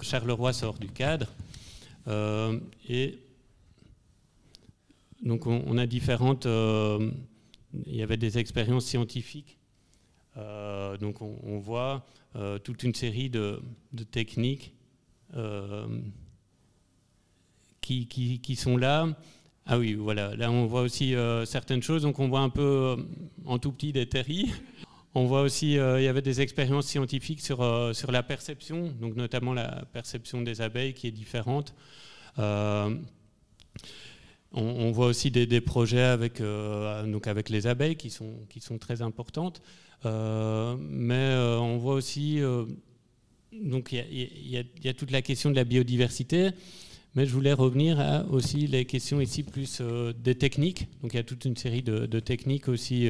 Charleroi sort du cadre. Et donc on a différentes... il y avait des expériences scientifiques. Donc on voit toute une série de techniques qui sont là. Ah oui, voilà. Là, on voit aussi certaines choses. Donc, on voit un peu en tout petit des terris. On voit aussi, il y avait des expériences scientifiques sur la perception, donc notamment la perception des abeilles qui est différente. On voit aussi des projets avec les abeilles qui sont très importantes. Mais on voit aussi, donc il y a toute la question de la biodiversité. Mais je voulais revenir à aussi les questions ici plus des techniques. Donc il y a toute une série de techniques aussi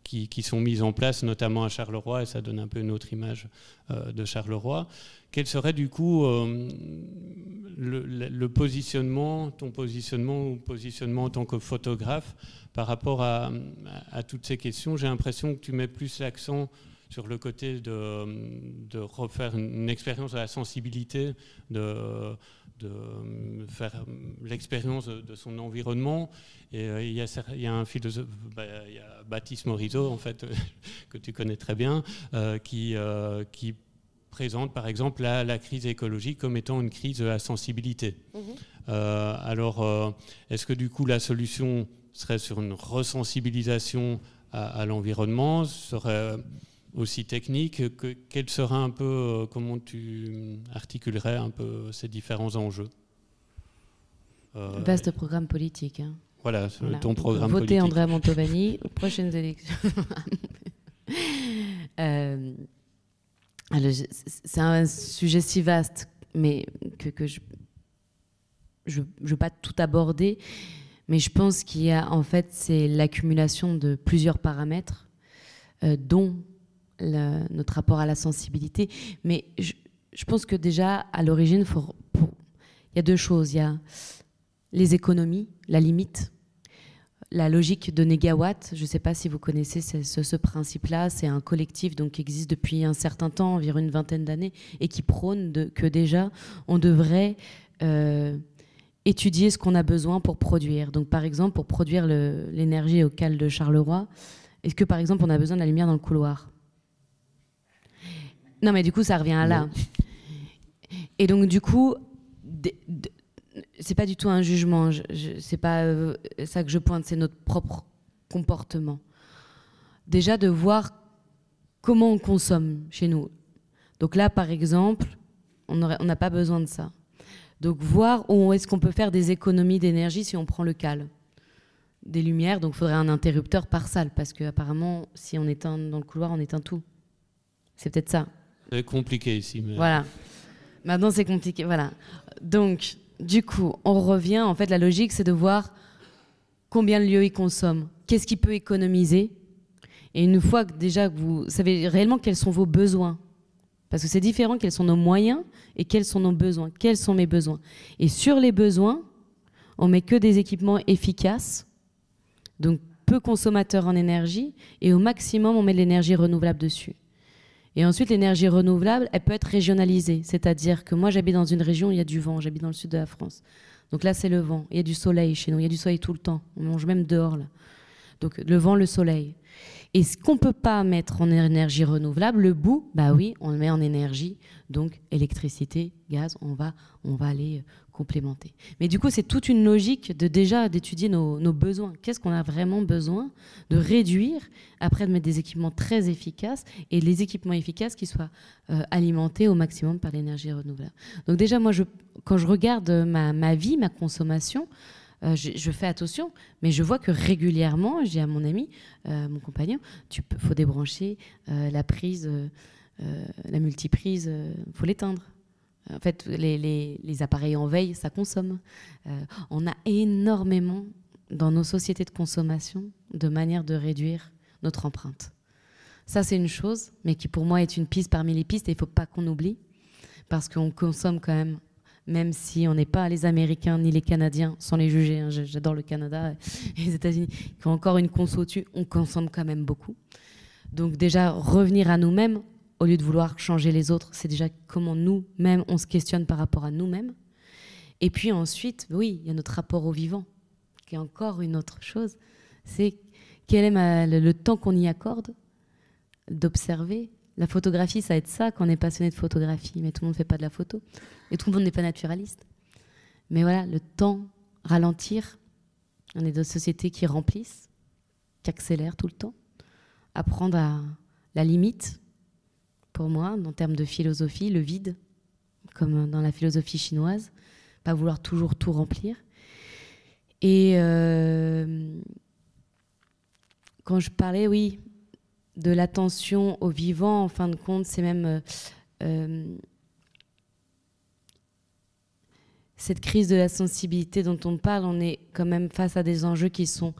qui sont mises en place, notamment à Charleroi, et ça donne un peu une autre image de Charleroi. Quel serait du coup le positionnement, ton positionnement ou positionnement en tant que photographe par rapport à toutes ces questions? J'ai l'impression que tu mets plus l'accent sur le côté de refaire une expérience de la sensibilité, de faire l'expérience de son environnement. Et il y a un philosophe, il y a Baptiste Morisot, en fait, que tu connais très bien, qui présente par exemple la crise écologique comme étant une crise de la sensibilité. Alors, est-ce que du coup la solution serait sur une resensibilisation à l'environnement, serait aussi technique, quel serait un peu, comment tu articulerais un peu ces différents enjeux? Vaste programme politique. Hein. Voilà, ton programme politique. Votez Andrea Mantovani aux prochaines élections. C'est un sujet si vaste, mais que je ne veux pas tout aborder, mais je pense qu'il y a, en fait, c'est l'accumulation de plusieurs paramètres, dont notre rapport à la sensibilité. Mais je pense que déjà, à l'origine, il y a deux choses. Il y a les économies, la limite, la logique de Négawatt. Je ne sais pas si vous connaissez ce principe-là. C'est un collectif donc, qui existe depuis un certain temps, environ une vingtaine d'années, et qui prône que déjà, on devrait étudier ce qu'on a besoin pour produire. Donc, par exemple, pour produire l'énergie au CAL de Charleroi, est-ce que, par exemple, on a besoin de la lumière dans le couloir? Non, mais du coup, ça revient à là. Et donc, du coup, c'est pas du tout un jugement. C'est pas ça que je pointe, c'est notre propre comportement. Déjà, de voir comment on consomme chez nous. Donc là, par exemple, on n'a pas besoin de ça. Donc, voir où est-ce qu'on peut faire des économies d'énergie si on prend le CAL. Des lumières, donc il faudrait un interrupteur par salle, parce qu'apparemment, si on éteint dans le couloir, on éteint tout. C'est peut-être ça. C'est compliqué ici. Mais... Voilà. Maintenant, c'est compliqué. Voilà. Donc, du coup, on revient. En fait, la logique, c'est de voir combien le lieu il consomme, qu'est-ce qu'il peut économiser. Et une fois que déjà vous savez réellement quels sont vos besoins, parce que c'est différent, quels sont nos moyens et quels sont nos besoins. Quels sont mes besoins? Et sur les besoins, on met que des équipements efficaces, donc peu consommateurs en énergie, et au maximum, on met de l'énergie renouvelable dessus. Et ensuite, l'énergie renouvelable, elle peut être régionalisée. C'est-à-dire que moi, j'habite dans une région où il y a du vent. J'habite dans le sud de la France. Donc là, c'est le vent. Il y a du soleil chez nous. Il y a du soleil tout le temps. On mange même dehors, là. Donc le vent, le soleil. Et ce qu'on ne peut pas mettre en énergie renouvelable, le bout, bah oui, on le met en énergie. Donc électricité, gaz, on va aller complémenter. Mais du coup, c'est toute une logique d'étudier nos besoins. Qu'est-ce qu'on a vraiment besoin de réduire, après de mettre des équipements très efficaces, et les équipements efficaces qui soient alimentés au maximum par l'énergie renouvelable. Donc déjà, moi, quand je regarde ma vie, ma consommation, je fais attention, mais je vois que régulièrement, je dis à mon ami, mon compagnon, faut débrancher la prise, la multiprise, faut l'éteindre. En fait, les appareils en veille, ça consomme. On a énormément, dans nos sociétés de consommation, de manières de réduire notre empreinte. Ça, c'est une chose, mais qui pour moi est une piste parmi les pistes, et il ne faut pas qu'on oublie, parce qu'on consomme quand même si on n'est pas les Américains ni les Canadiens, sans les juger, hein, j'adore le Canada et les États-Unis, qui ont encore une conso dessus, on consomme quand même beaucoup. Donc déjà, revenir à nous-mêmes, au lieu de vouloir changer les autres, c'est déjà comment nous-mêmes, on se questionne par rapport à nous-mêmes. Et puis ensuite, oui, il y a notre rapport au vivant, qui est encore une autre chose. C'est quel est le temps qu'on y accorde, d'observer. La photographie, ça va être ça quand on est passionné de photographie, mais tout le monde ne fait pas de la photo. Et tout le monde n'est pas naturaliste. Mais voilà, le temps, ralentir. On est dans une société qui remplissent, qui accélère tout le temps. Apprendre à la limite, pour moi, en termes de philosophie, le vide, comme dans la philosophie chinoise, pas vouloir toujours tout remplir. Et quand je parlais, oui, de l'attention au vivant, en fin de compte, c'est même cette crise de la sensibilité dont on parle, on est quand même face à des enjeux qui sont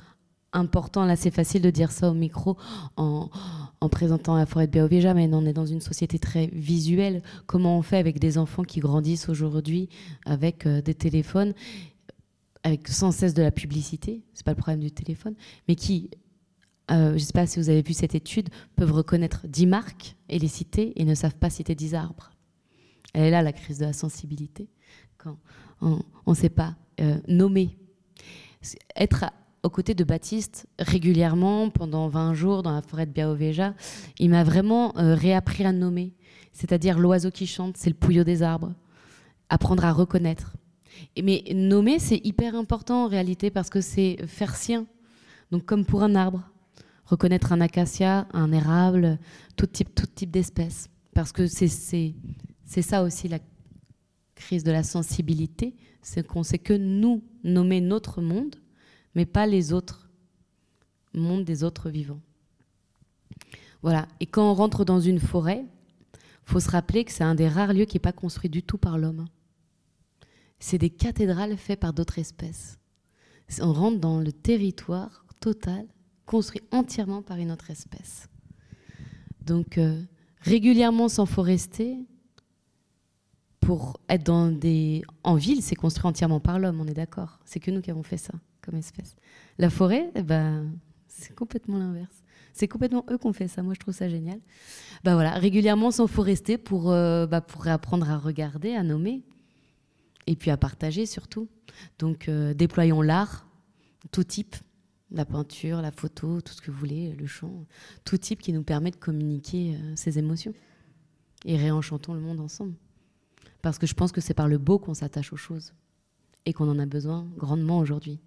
importants. Là, c'est facile de dire ça au micro en présentant la forêt de Béovija, mais on est dans une société très visuelle. Comment on fait avec des enfants qui grandissent aujourd'hui avec des téléphones, avec sans cesse de la publicité, c'est pas le problème du téléphone, mais qui je ne sais pas si vous avez vu cette étude, peuvent reconnaître 10 marques et les citer et ne savent pas citer 10 arbres. Elle est là, la crise de la sensibilité. Quand on ne sait pas nommer. Être aux côtés de Baptiste régulièrement pendant 20 jours dans la forêt de Biaoveja, il m'a vraiment réappris à nommer. C'est-à-dire l'oiseau qui chante, c'est le pouillot des arbres. Apprendre à reconnaître. Mais nommer, c'est hyper important en réalité parce que c'est faire sien. Donc comme pour un arbre. Reconnaître un acacia, un érable, tout type d'espèce. Parce que c'est ça aussi la crise de la sensibilité, c'est qu'on sait que nous nommer notre monde, mais pas les autres mondes des autres vivants. Voilà. Et quand on rentre dans une forêt, il faut se rappeler que c'est un des rares lieux qui n'est pas construit du tout par l'homme. C'est des cathédrales faites par d'autres espèces. On rentre dans le territoire total, construit entièrement par une autre espèce. Donc, régulièrement s'enforester, pour être en ville, c'est construit entièrement par l'homme, on est d'accord. C'est que nous qui avons fait ça, comme espèce. La forêt, c'est complètement l'inverse. C'est complètement eux qui ont fait ça. Moi, je trouve ça génial. Voilà, régulièrement s'enforester pour apprendre à regarder, à nommer, et puis à partager surtout. Donc, déployons l'art, tout type. La peinture, la photo, tout ce que vous voulez, le chant, tout type qui nous permet de communiquer ses émotions. Et réenchantons le monde ensemble. Parce que je pense que c'est par le beau qu'on s'attache aux choses. Et qu'on en a besoin grandement aujourd'hui.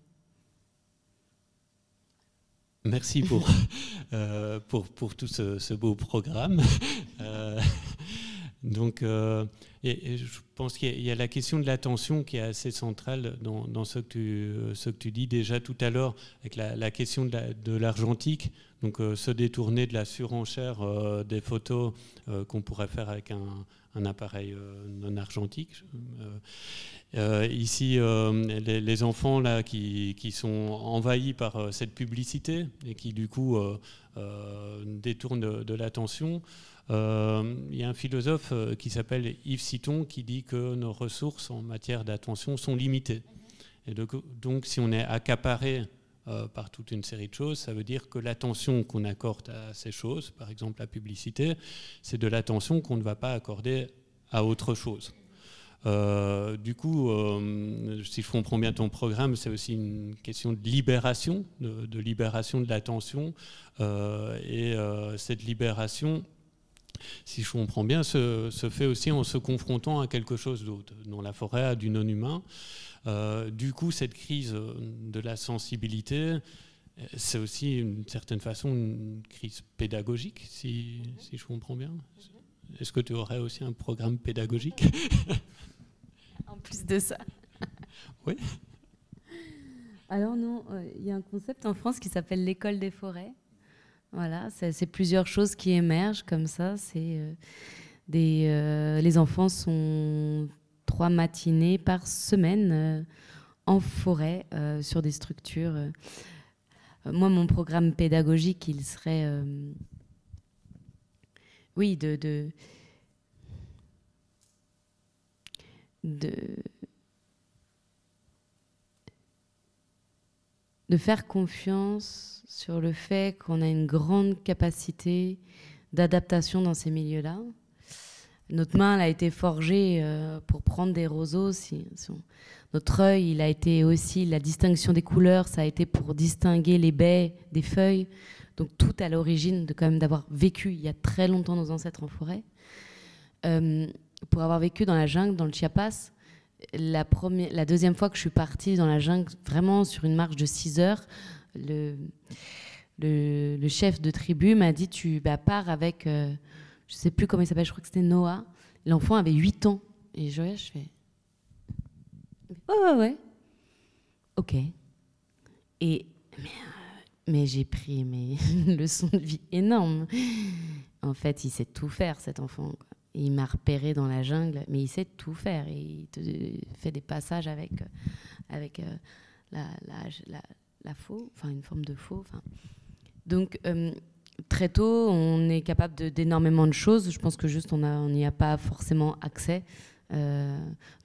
Merci pour tout ce beau programme. Donc, et je pense qu'il y a la question de l'attention qui est assez centrale dans ce que tu dis déjà tout à l'heure, avec la question de l'argentique, donc se détourner de la surenchère des photos qu'on pourrait faire avec un appareil non argentique. Ici, les enfants là, qui sont envahis par cette publicité et qui du coup détournent de l'attention. Il y a un philosophe qui s'appelle Yves Citon qui dit que nos ressources en matière d'attention sont limitées. Et donc si on est accaparé par toute une série de choses, ça veut dire que l'attention qu'on accorde à ces choses, par exemple la publicité, c'est de l'attention qu'on ne va pas accorder à autre chose. Du coup, si je comprends bien ton programme, c'est aussi une question de libération, de libération de l'attention. Et cette libération, si je comprends bien, se fait aussi en se confrontant à quelque chose d'autre. Dans la forêt, à du non-humain. Du coup, cette crise de la sensibilité, c'est aussi d'une certaine façon une crise pédagogique, si je comprends bien. Est-ce que tu aurais aussi un programme pédagogique ? En plus de ça. Oui. Alors non, il y a un concept en France qui s'appelle l'école des forêts. Voilà, c'est plusieurs choses qui émergent comme ça. Les enfants sont 3 matinées par semaine en forêt sur des structures. Moi, mon programme pédagogique, il serait, oui, de faire confiance sur le fait qu'on a une grande capacité d'adaptation dans ces milieux-là. Notre main elle a été forgée pour prendre des roseaux. Notre œil, il a été aussi, la distinction des couleurs, ça a été pour distinguer les baies des feuilles. Donc tout à l'origine de quand même d'avoir vécu il y a très longtemps nos ancêtres en forêt. Pour avoir vécu dans la jungle, dans le Chiapas, la deuxième fois que je suis partie dans la jungle, vraiment sur une marche de 6 heures, le chef de tribu m'a dit tu pars avec, je ne sais plus comment il s'appelle, je crois que c'était Noah. L'enfant avait 8 ans. Et je fais ouais. Ok. Mais j'ai pris une leçon de vie énorme. En fait, il sait tout faire, cet enfant, quoi. Il m'a repéré dans la jungle, mais il sait tout faire. Et il te fait des passages avec la faux, enfin une forme de faux. Donc, très tôt, on est capable d'énormément de choses. Je pense que juste on n'y a pas forcément accès.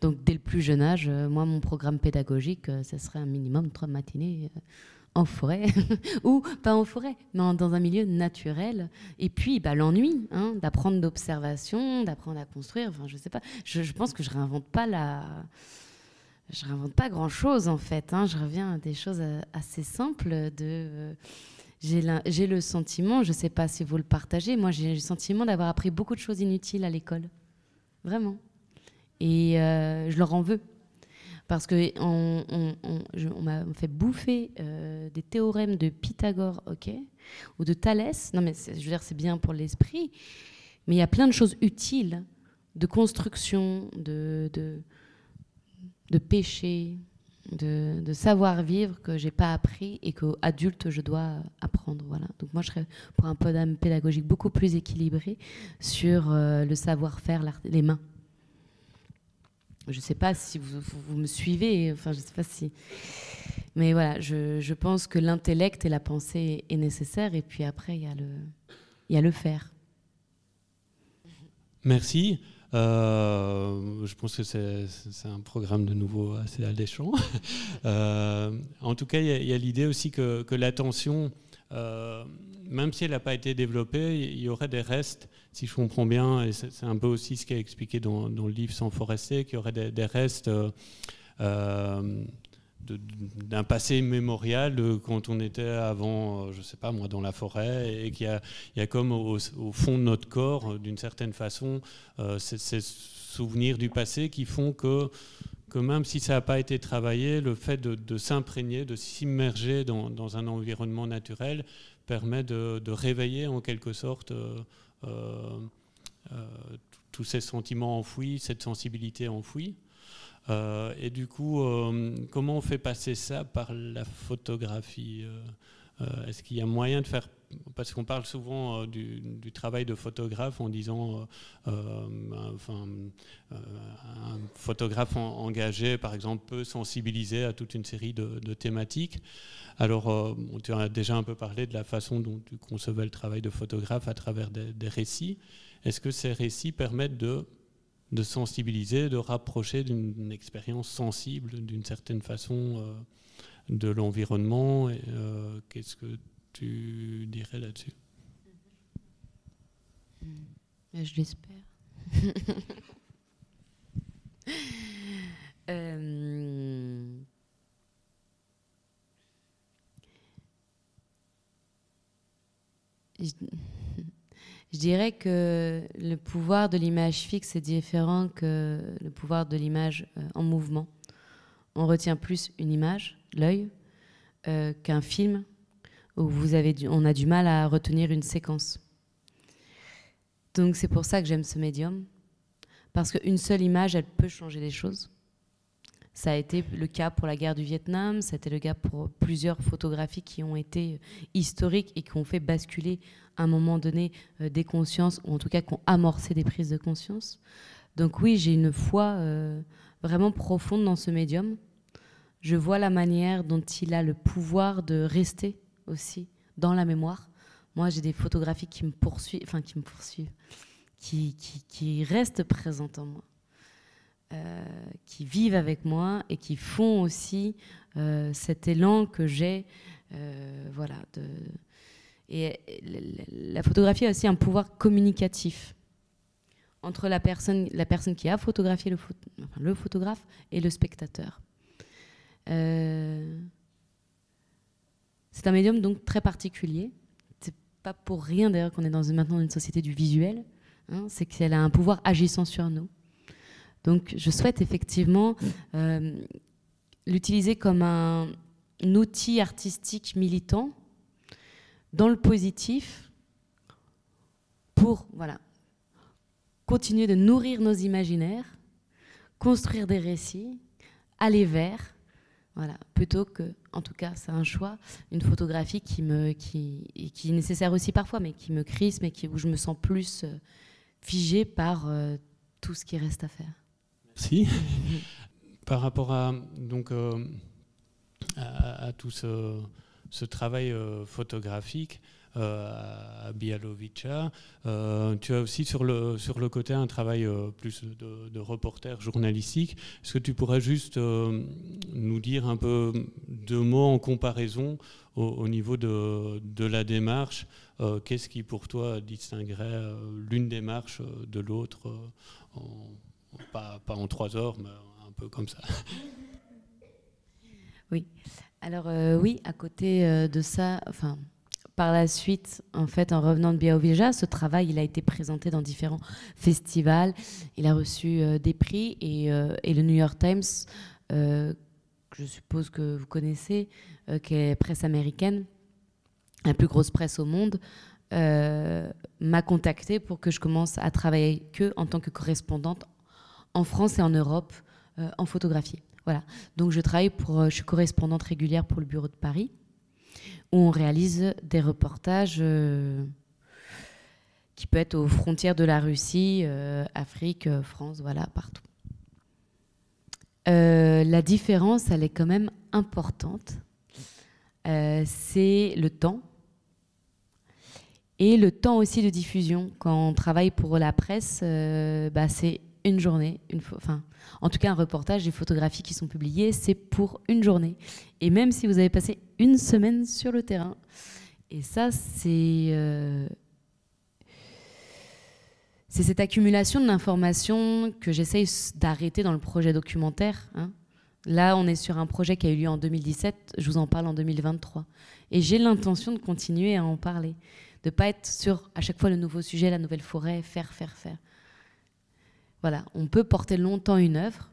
Donc, dès le plus jeune âge, moi, mon programme pédagogique, ça serait un minimum 3 matinées en forêt, ou pas en forêt, mais dans un milieu naturel. Et puis l'ennui, hein, d'apprendre d'observation, d'apprendre à construire. Enfin, je sais pas. Je pense que je réinvente pas grand-chose en fait. Hein. Je reviens à des choses assez simples. J'ai le sentiment, je sais pas si vous le partagez, moi j'ai le sentiment d'avoir appris beaucoup de choses inutiles à l'école, vraiment. Et je leur en veux. Parce qu'on m'a fait bouffer des théorèmes de Pythagore, ok, ou de Thalès. Non, mais je veux dire, c'est bien pour l'esprit. Mais il y a plein de choses utiles, de construction, de péché, de savoir-vivre que j'ai pas appris et qu'adulte, je dois apprendre. Voilà. Donc moi, je serais pour un programme pédagogique beaucoup plus équilibré sur le savoir-faire, les mains. Je ne sais pas si vous me suivez, enfin, je sais pas si... Mais voilà, je pense que l'intellect et la pensée est nécessaire, et puis après, il y a le faire. Merci. Je pense que c'est un programme de nouveau assez alléchant. En tout cas, il y a l'idée aussi que l'attention, même si elle n'a pas été développée, il y aurait des restes, si je comprends bien, et c'est un peu aussi ce qui est expliqué dans le livre Sans forester, qu'il y aurait des restes d'un passé mémorial de quand on était avant, je ne sais pas moi, dans la forêt, et qu'il y a comme au fond de notre corps, d'une certaine façon, ces souvenirs du passé qui font que même si ça n'a pas été travaillé, le fait de s'imprégner, de s'immerger dans un environnement naturel permet de réveiller en quelque sorte tous ces sentiments enfouis, cette sensibilité enfouie. Et du coup, comment on fait passer ça par la photographie ? Est-ce qu'il y a moyen de faire... Parce qu'on parle souvent du travail de photographe en disant un photographe engagé, par exemple, peut sensibiliser à toute une série de thématiques. Alors, tu as déjà un peu parlé de la façon dont tu concevais le travail de photographe à travers des récits. Est-ce que ces récits permettent de sensibiliser, de rapprocher d'une expérience sensible, d'une certaine façon, de l'environnement? Qu'est-ce que tu dirais là-dessus? Je l'espère. Je dirais que le pouvoir de l'image fixe est différent que le pouvoir de l'image en mouvement. On retient plus une image, l'œil, qu'un film où on a du mal à retenir une séquence. Donc c'est pour ça que j'aime ce médium, parce qu'une seule image, elle peut changer les choses. Ça a été le cas pour la guerre du Vietnam, ça a été le cas pour plusieurs photographies qui ont été historiques et qui ont fait basculer à un moment donné des consciences, ou en tout cas qui ont amorcé des prises de conscience. Donc oui, j'ai une foi vraiment profonde dans ce médium. Je vois la manière dont il a le pouvoir de rester aussi dans la mémoire. Moi, j'ai des photographies qui me poursuivent, qui restent présentes en moi. Qui vivent avec moi et qui font aussi cet élan que j'ai. Voilà, et la photographie a aussi un pouvoir communicatif entre la personne qui a photographié le photographe et le spectateur. C'est un médium donc très particulier. C'est pas pour rien d'ailleurs qu'on est maintenant dans une société du visuel. Hein, c'est qu'elle a un pouvoir agissant sur nous. Donc, je souhaite effectivement l'utiliser comme un outil artistique militant dans le positif pour continuer de nourrir nos imaginaires, construire des récits, aller vers, plutôt que, en tout cas, c'est un choix, une photographie qui est nécessaire aussi parfois, mais qui me crispe et où je me sens plus figée par tout ce qui reste à faire. Merci. Par rapport à tout ce travail photographique à Bialowice, tu as aussi sur le côté un travail plus de reporter journalistique. Est-ce que tu pourrais juste nous dire un peu deux mots en comparaison au niveau de la démarche. Qu'est-ce qui, pour toi, distinguerait l'une démarche de l'autre, pas en 3 heures, mais un peu comme ça? Oui. Alors oui, à côté de ça, enfin, par la suite, en fait, en revenant de Białowieża, ce travail, il a été présenté dans différents festivals. Il a reçu des prix et le New York Times, je suppose que vous connaissez, qui est presse américaine, la plus grosse presse au monde, m'a contactée pour que je commence à travailler avec eux en tant que correspondante en France et en Europe en photographie. Voilà. Donc je suis correspondante régulière pour le bureau de Paris, où on réalise des reportages qui peuvent être aux frontières de la Russie, Afrique, France, voilà, partout. La différence, elle est quand même importante. C'est le temps. Et le temps aussi de diffusion. Quand on travaille pour la presse, c'est une journée. En tout cas, un reportage, des photographies qui sont publiées, c'est pour une journée. Et même si vous avez passé une semaine sur le terrain. Et ça, c'est cette accumulation de l'information que j'essaye d'arrêter dans le projet documentaire. Hein. Là, on est sur un projet qui a eu lieu en 2017. Je vous en parle en 2023. Et j'ai l'intention de continuer à en parler. De ne pas être sur, à chaque fois, le nouveau sujet, la nouvelle forêt, faire. Voilà, on peut porter longtemps une œuvre.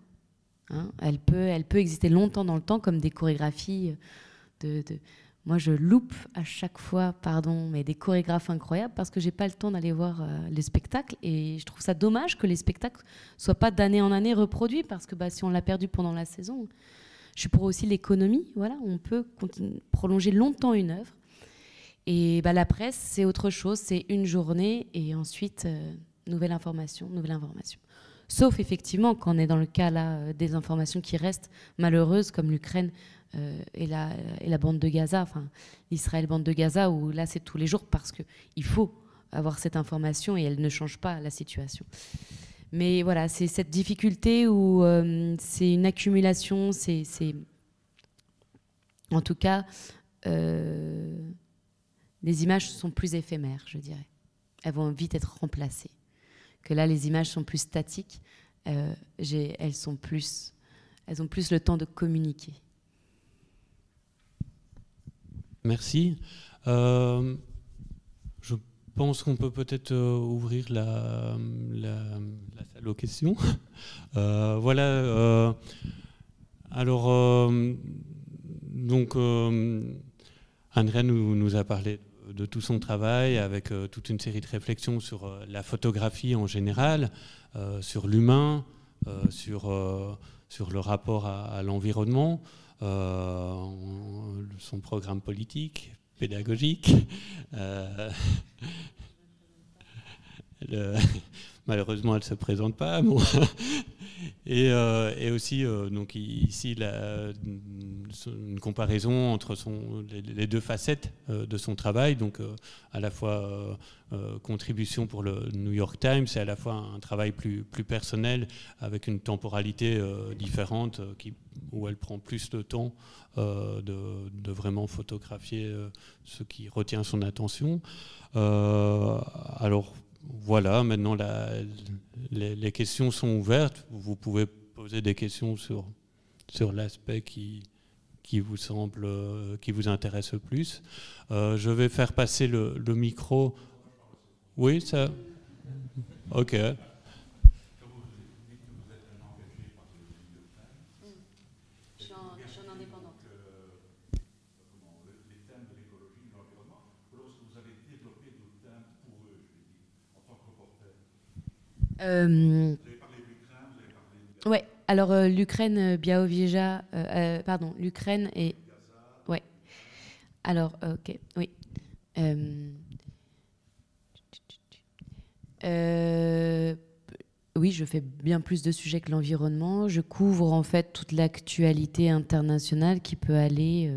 Hein, elle peut exister longtemps dans le temps, comme des chorégraphies. Moi, je loupe à chaque fois, mais des chorégraphes incroyables parce que je n'ai pas le temps d'aller voir les spectacles. Et je trouve ça dommage que les spectacles ne soient pas d'année en année reproduits parce que si on l'a perdu pendant la saison, je suis pour aussi l'économie. Voilà, on peut prolonger longtemps une œuvre. Et la presse, c'est autre chose, c'est une journée et ensuite nouvelle information. Sauf effectivement quand on est dans le cas là, des informations qui restent malheureuses comme l'Ukraine et la bande de Gaza, enfin l'Israël bande de Gaza, où là c'est tous les jours parce qu'il faut avoir cette information et elle ne change pas la situation. Mais voilà, c'est cette difficulté où c'est une accumulation, en tout cas... les images sont plus éphémères, je dirais. Elles vont vite être remplacées. Que là, les images sont plus statiques. Elles ont plus le temps de communiquer. Merci. Je pense qu'on peut peut-être ouvrir la salle aux questions. Voilà. Alors, donc, Andrea nous a parlé de tout son travail avec toute une série de réflexions sur la photographie en général, sur l'humain, sur le rapport à l'environnement, son programme politique, pédagogique. Malheureusement, elle ne se présente pas. Bon. Et aussi, donc ici, une comparaison entre les deux facettes de son travail, donc à la fois contribution pour le New York Times et à la fois un travail plus personnel avec une temporalité différente où elle prend plus de temps de vraiment photographier ce qui retient son attention. Alors, voilà, maintenant les questions sont ouvertes. Vous pouvez poser des questions sur l'aspect qui vous semble, qui vous intéresse le plus. Je vais faire passer le micro. Oui, ça. Ok. Je suis en indépendante. Les thèmes de l'écologie, de l'environnement, lorsque vous avez développé d'autres thèmes pour eux, je veux dire, en tant que reporter. Vous avez parlé de l'Ukraine, vous avez parlé de... Ouais, alors l'Ukraine, Białowieża, pardon, l'Ukraine et... Ouais. Alors, ok, oui. Oui, je fais bien plus de sujets que l'environnement. Je couvre en fait toute l'actualité internationale qui peut aller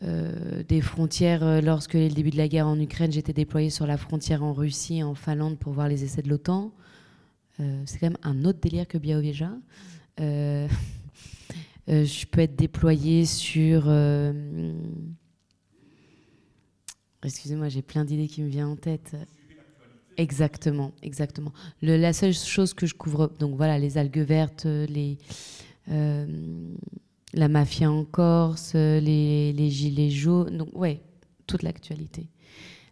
des frontières. Lorsque le début de la guerre en Ukraine, j'étais déployée sur la frontière en Russie, en Finlande pour voir les essais de l'OTAN. C'est quand même un autre délire que Białowieża. Je peux être déployée sur... Excusez-moi, j'ai plein d'idées qui me viennent en tête. Exactement, exactement. La seule chose que je couvre, donc voilà, les algues vertes, la mafia en Corse, les gilets jaunes, donc ouais, toute l'actualité.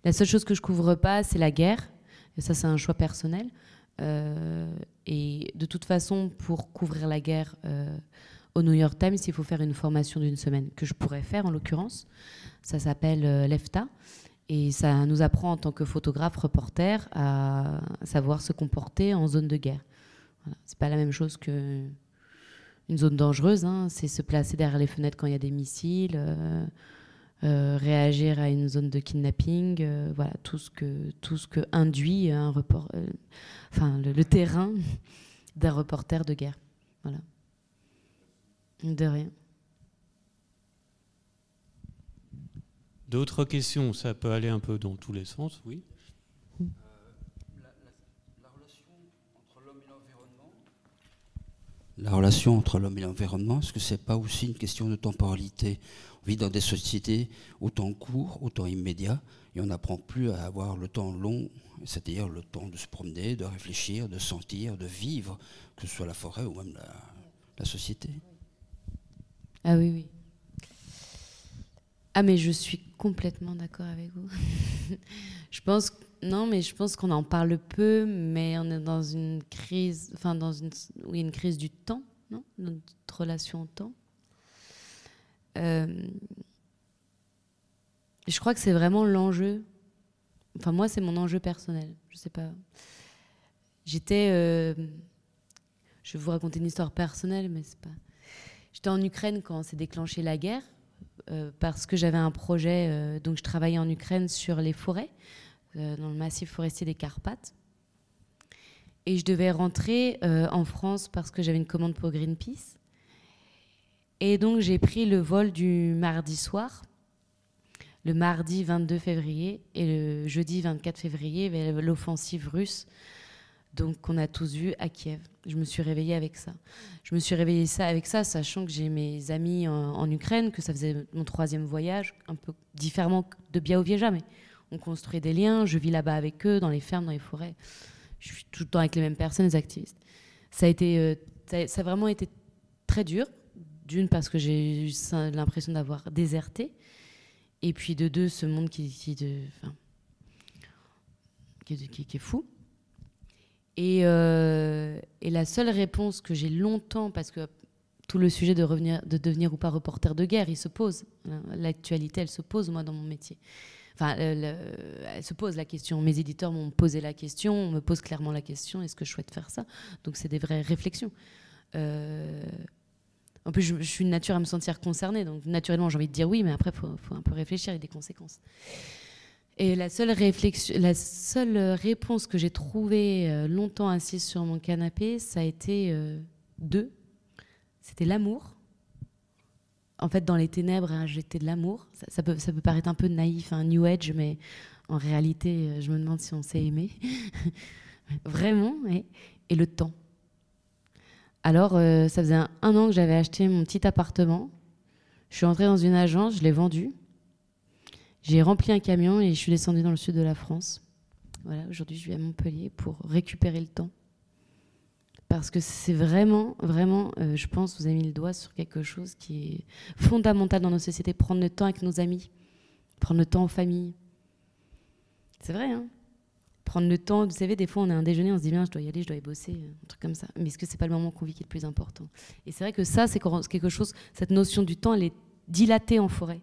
La seule chose que je couvre pas, c'est la guerre. Et ça, c'est un choix personnel. Et de toute façon, pour couvrir la guerre au New York Times, il faut faire une formation d'une semaine, que je pourrais faire en l'occurrence. Ça s'appelle l'EFTA. Et ça nous apprend en tant que photographe, reporter, à savoir se comporter en zone de guerre. Voilà. C'est pas la même chose qu'une zone dangereuse, hein. C'est se placer derrière les fenêtres quand il y a des missiles, réagir à une zone de kidnapping, voilà, tout ce que induit un le terrain d'un reporter de guerre. Voilà. De rien. D'autres questions? Ça peut aller un peu dans tous les sens, oui. La relation entre l'homme et l'environnement, est-ce que c'est pas aussi une question de temporalité? On vit dans des sociétés autant court, autant immédiat, et on n'apprend plus à avoir le temps long, c'est-à-dire le temps de se promener, de réfléchir, de sentir, de vivre, que ce soit la forêt ou même la société. Ah oui, oui. Ah mais je suis complètement d'accord avec vous. je pense qu'on en parle peu, mais on est dans une crise, une crise du temps, non? Notre relation au temps. Je crois que c'est vraiment l'enjeu. Enfin moi c'est mon enjeu personnel. Je sais pas. Je vais vous raconter une histoire personnelle, mais c'est pas. J'étais en Ukraine quand s'est déclenchée la guerre. Parce que j'avais un projet, donc je travaillais en Ukraine sur les forêts, dans le massif forestier des Carpates. Et je devais rentrer en France parce que j'avais une commande pour Greenpeace. Et donc j'ai pris le vol du mardi soir, le mardi 22 février, et le jeudi 24 février, il y avait l'offensive russe. Donc, qu'on a tous vu à Kiev. Je me suis réveillée avec ça. Je me suis réveillée avec ça, sachant que j'ai mes amis en Ukraine, que ça faisait mon 3e voyage, un peu différemment de Białowieża, mais on construit des liens, je vis là-bas avec eux, dans les fermes, dans les forêts. Je suis tout le temps avec les mêmes personnes, les activistes. Ça a vraiment été très dur. D'une, parce que j'ai eu l'impression d'avoir déserté. Et puis de deux, ce monde qui est fou. Et la seule réponse que j'ai longtemps, parce que tout le sujet de devenir ou pas reporter de guerre, il se pose. L'actualité, elle se pose, moi, dans mon métier. Enfin, elle se pose la question. Mes éditeurs m'ont posé la question, on me pose clairement la question, est-ce que je souhaite faire ça? Donc, c'est des vraies réflexions. En plus, je suis une nature à me sentir concernée, donc naturellement, j'ai envie de dire oui, mais après, il faut un peu réfléchir, il y a des conséquences. Et la seule réponse que j'ai trouvée longtemps assise sur mon canapé, ça a été deux. C'était l'amour. En fait, dans les ténèbres, j'étais de l'amour. Ça peut paraître un peu naïf, un New Age, mais en réalité, je me demande si on s'est aimé. Vraiment. Et le temps. Alors, ça faisait un an que j'avais acheté mon petit appartement. Je suis entrée dans une agence, je l'ai vendu. J'ai rempli un camion et je suis descendue dans le sud de la France. Voilà, aujourd'hui, je vis à Montpellier pour récupérer le temps. Parce que c'est vraiment, vraiment, je pense, vous avez mis le doigt sur quelque chose qui est fondamental dans nos sociétés. Prendre le temps avec nos amis, prendre le temps en famille. C'est vrai, hein? Prendre le temps, vous savez, des fois, on a un déjeuner, on se dit bien, je dois y aller, je dois y bosser, un truc comme ça. Mais est-ce que c'est pas le moment qu'on vit qui est le plus important? Et c'est vrai que ça, c'est quelque chose, cette notion du temps, elle est dilatée en forêt.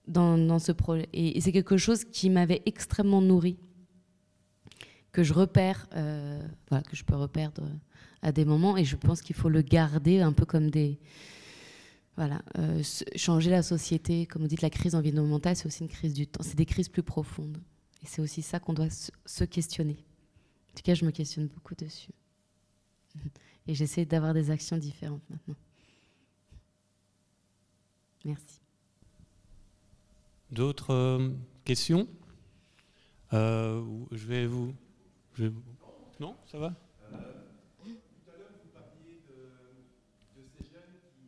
Dans ce projet. Et c'est quelque chose qui m'avait extrêmement nourri, que je repère, que je peux reperdre à des moments, et je pense qu'il faut le garder un peu comme des... Voilà, changer la société, comme vous dites, la crise environnementale, c'est aussi une crise du temps, c'est des crises plus profondes. Et c'est aussi ça qu'on doit se questionner. En tout cas, je me questionne beaucoup dessus. Et j'essaie d'avoir des actions différentes maintenant. Merci. D'autres questions? Je vais vous... Non, ça va? Tout à l'heure, vous parliez de ces jeunes qui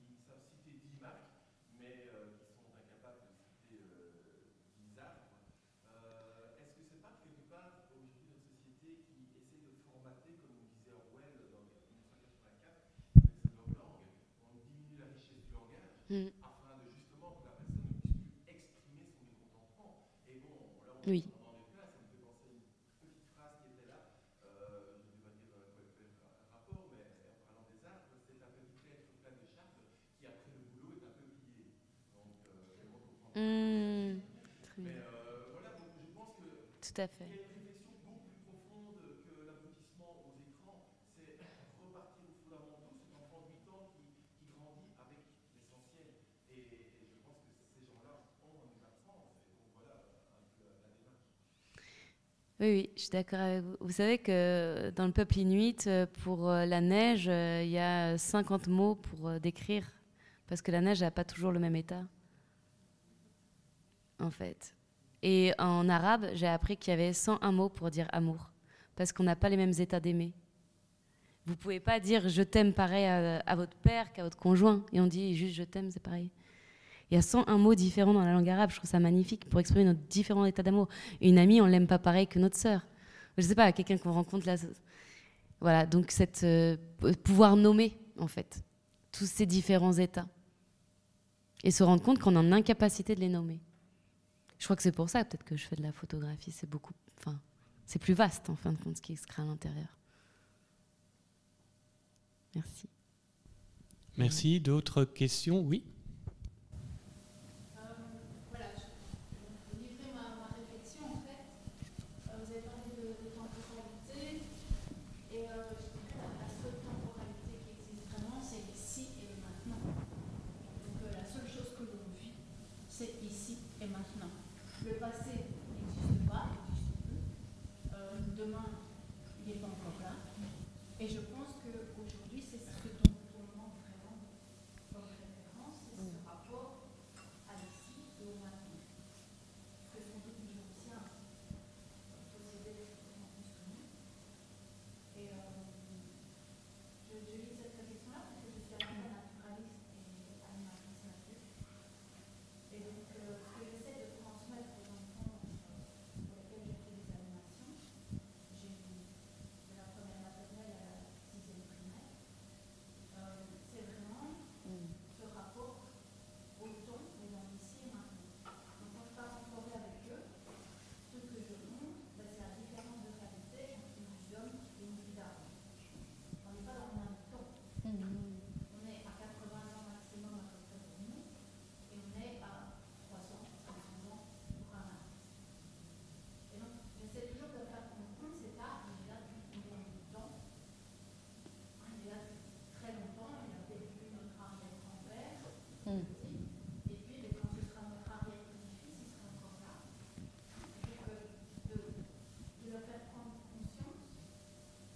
afin de justement que la personne ne puisse plus exprimer son mécontentement. Et bon, là, on Oui. dans les cas, ça me fait penser à une petite phrase qui était là, je ne vais pas dire quoi fait rapport, mais en parlant des arbres, c'est un petit être plein d'écharpes qui, après le boulot, est un peu plié. Donc, on comprend. Mais voilà, donc je pense que Tout à fait. il y a une réflexion beaucoup plus profonde que l'aboutissement aux écrans. C'est repartir aux fondamentaux, cet enfant de 8 ans qui grandit avec l'essentiel. Et je pense que ces gens-là ont à nous apprendre. Et donc voilà un peu la démarche. Oui, oui, je suis d'accord avec vous. Vous savez que dans le peuple inuit, pour la neige, il y a 50 mots pour décrire, parce que la neige n'a pas toujours le même état, en fait. Et en arabe, j'ai appris qu'il y avait 101 mots pour dire amour, parce qu'on n'a pas les mêmes états d'aimer. Vous ne pouvez pas dire je t'aime pareil à votre père qu'à votre conjoint, et on dit juste je t'aime, c'est pareil. Il y a 101 mots différents dans la langue arabe, je trouve ça magnifique pour exprimer notre différents états d'amour. Une amie, on ne l'aime pas pareil que notre sœur. Je ne sais pas, quelqu'un qu'on rencontre là. Voilà, donc cette pouvoir nommer, en fait, tous ces différents états. Et se rendre compte qu'on est en incapacité de les nommer. Je crois que c'est pour ça peut-être que je fais de la photographie. C'est beaucoup, enfin, c'est plus vaste en fin de compte ce qui se crée à l'intérieur. Merci. Merci. D'autres questions? Oui. Voilà, je vais livrer ma réflexion en fait. Vous avez parlé de temporalité et je dirais la seule temporalité qui existe vraiment, c'est ici et le maintenant. Donc la seule chose que l'on vit, c'est ici et maintenant. Le passé n'existe pas, il n'existe plus. Demain, il n'est pas encore là. Et je pense qu'aujourd'hui, c'est ce dont on manque vraiment comme référence, c'est ce rapport à l'ici et au maintenant. Ce que sont toutes les neurosciences posséder en plus que nous. Et je lis cette réflexion-là parce que je suis à la fois naturaliste et animatrice nature. Et donc, ce que j'essaie de transmettre aux enfants pour lesquels j'ai fait des animations, j'ai de la première maternelle à la 6e primaire, c'est vraiment ce rapport au temps, mais dans l'ici et maintenant. Donc, quand je pars en forêt avec eux, ce que je montre, c'est la différence de qualité entre une vie d'homme et une vie d'arbre. On n'est pas dans le même temps. On est à 80 ans maximum à peu près pour nous, et on est à 300, 500 ans pour un arbre. Et donc, j'essaie toujours de faire comprendre cet arbre, il est là depuis combien de temps. Il est là depuis très longtemps, il a vécu notre arrière-grand-père, et puis quand ce sera notre arrière-petit-fils, il sera encore là. Et donc, de leur faire prendre conscience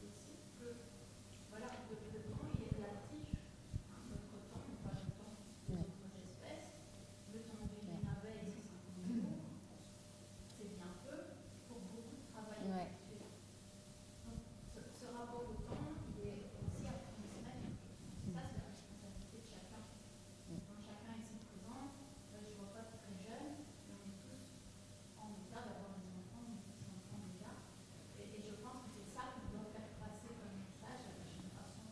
aussi que, voilà, le temps, il est relatif. Notre temps n'est pas le temps des autres espèces. Le temps de vie d'une abeille, c'est 50 jours. C'est bien peu pour beaucoup de travail intellectuel. Donc, ce rapport au temps, il est aussi à transmettre. Ça, c'est la responsabilité de chacun. Quand chacun est ici présent, je ne vois pas très jeune, mais on est tous en état d'avoir des enfants, on est tous enfants déjà. Et je pense que c'est ça qu'on doit faire passer comme message à la génération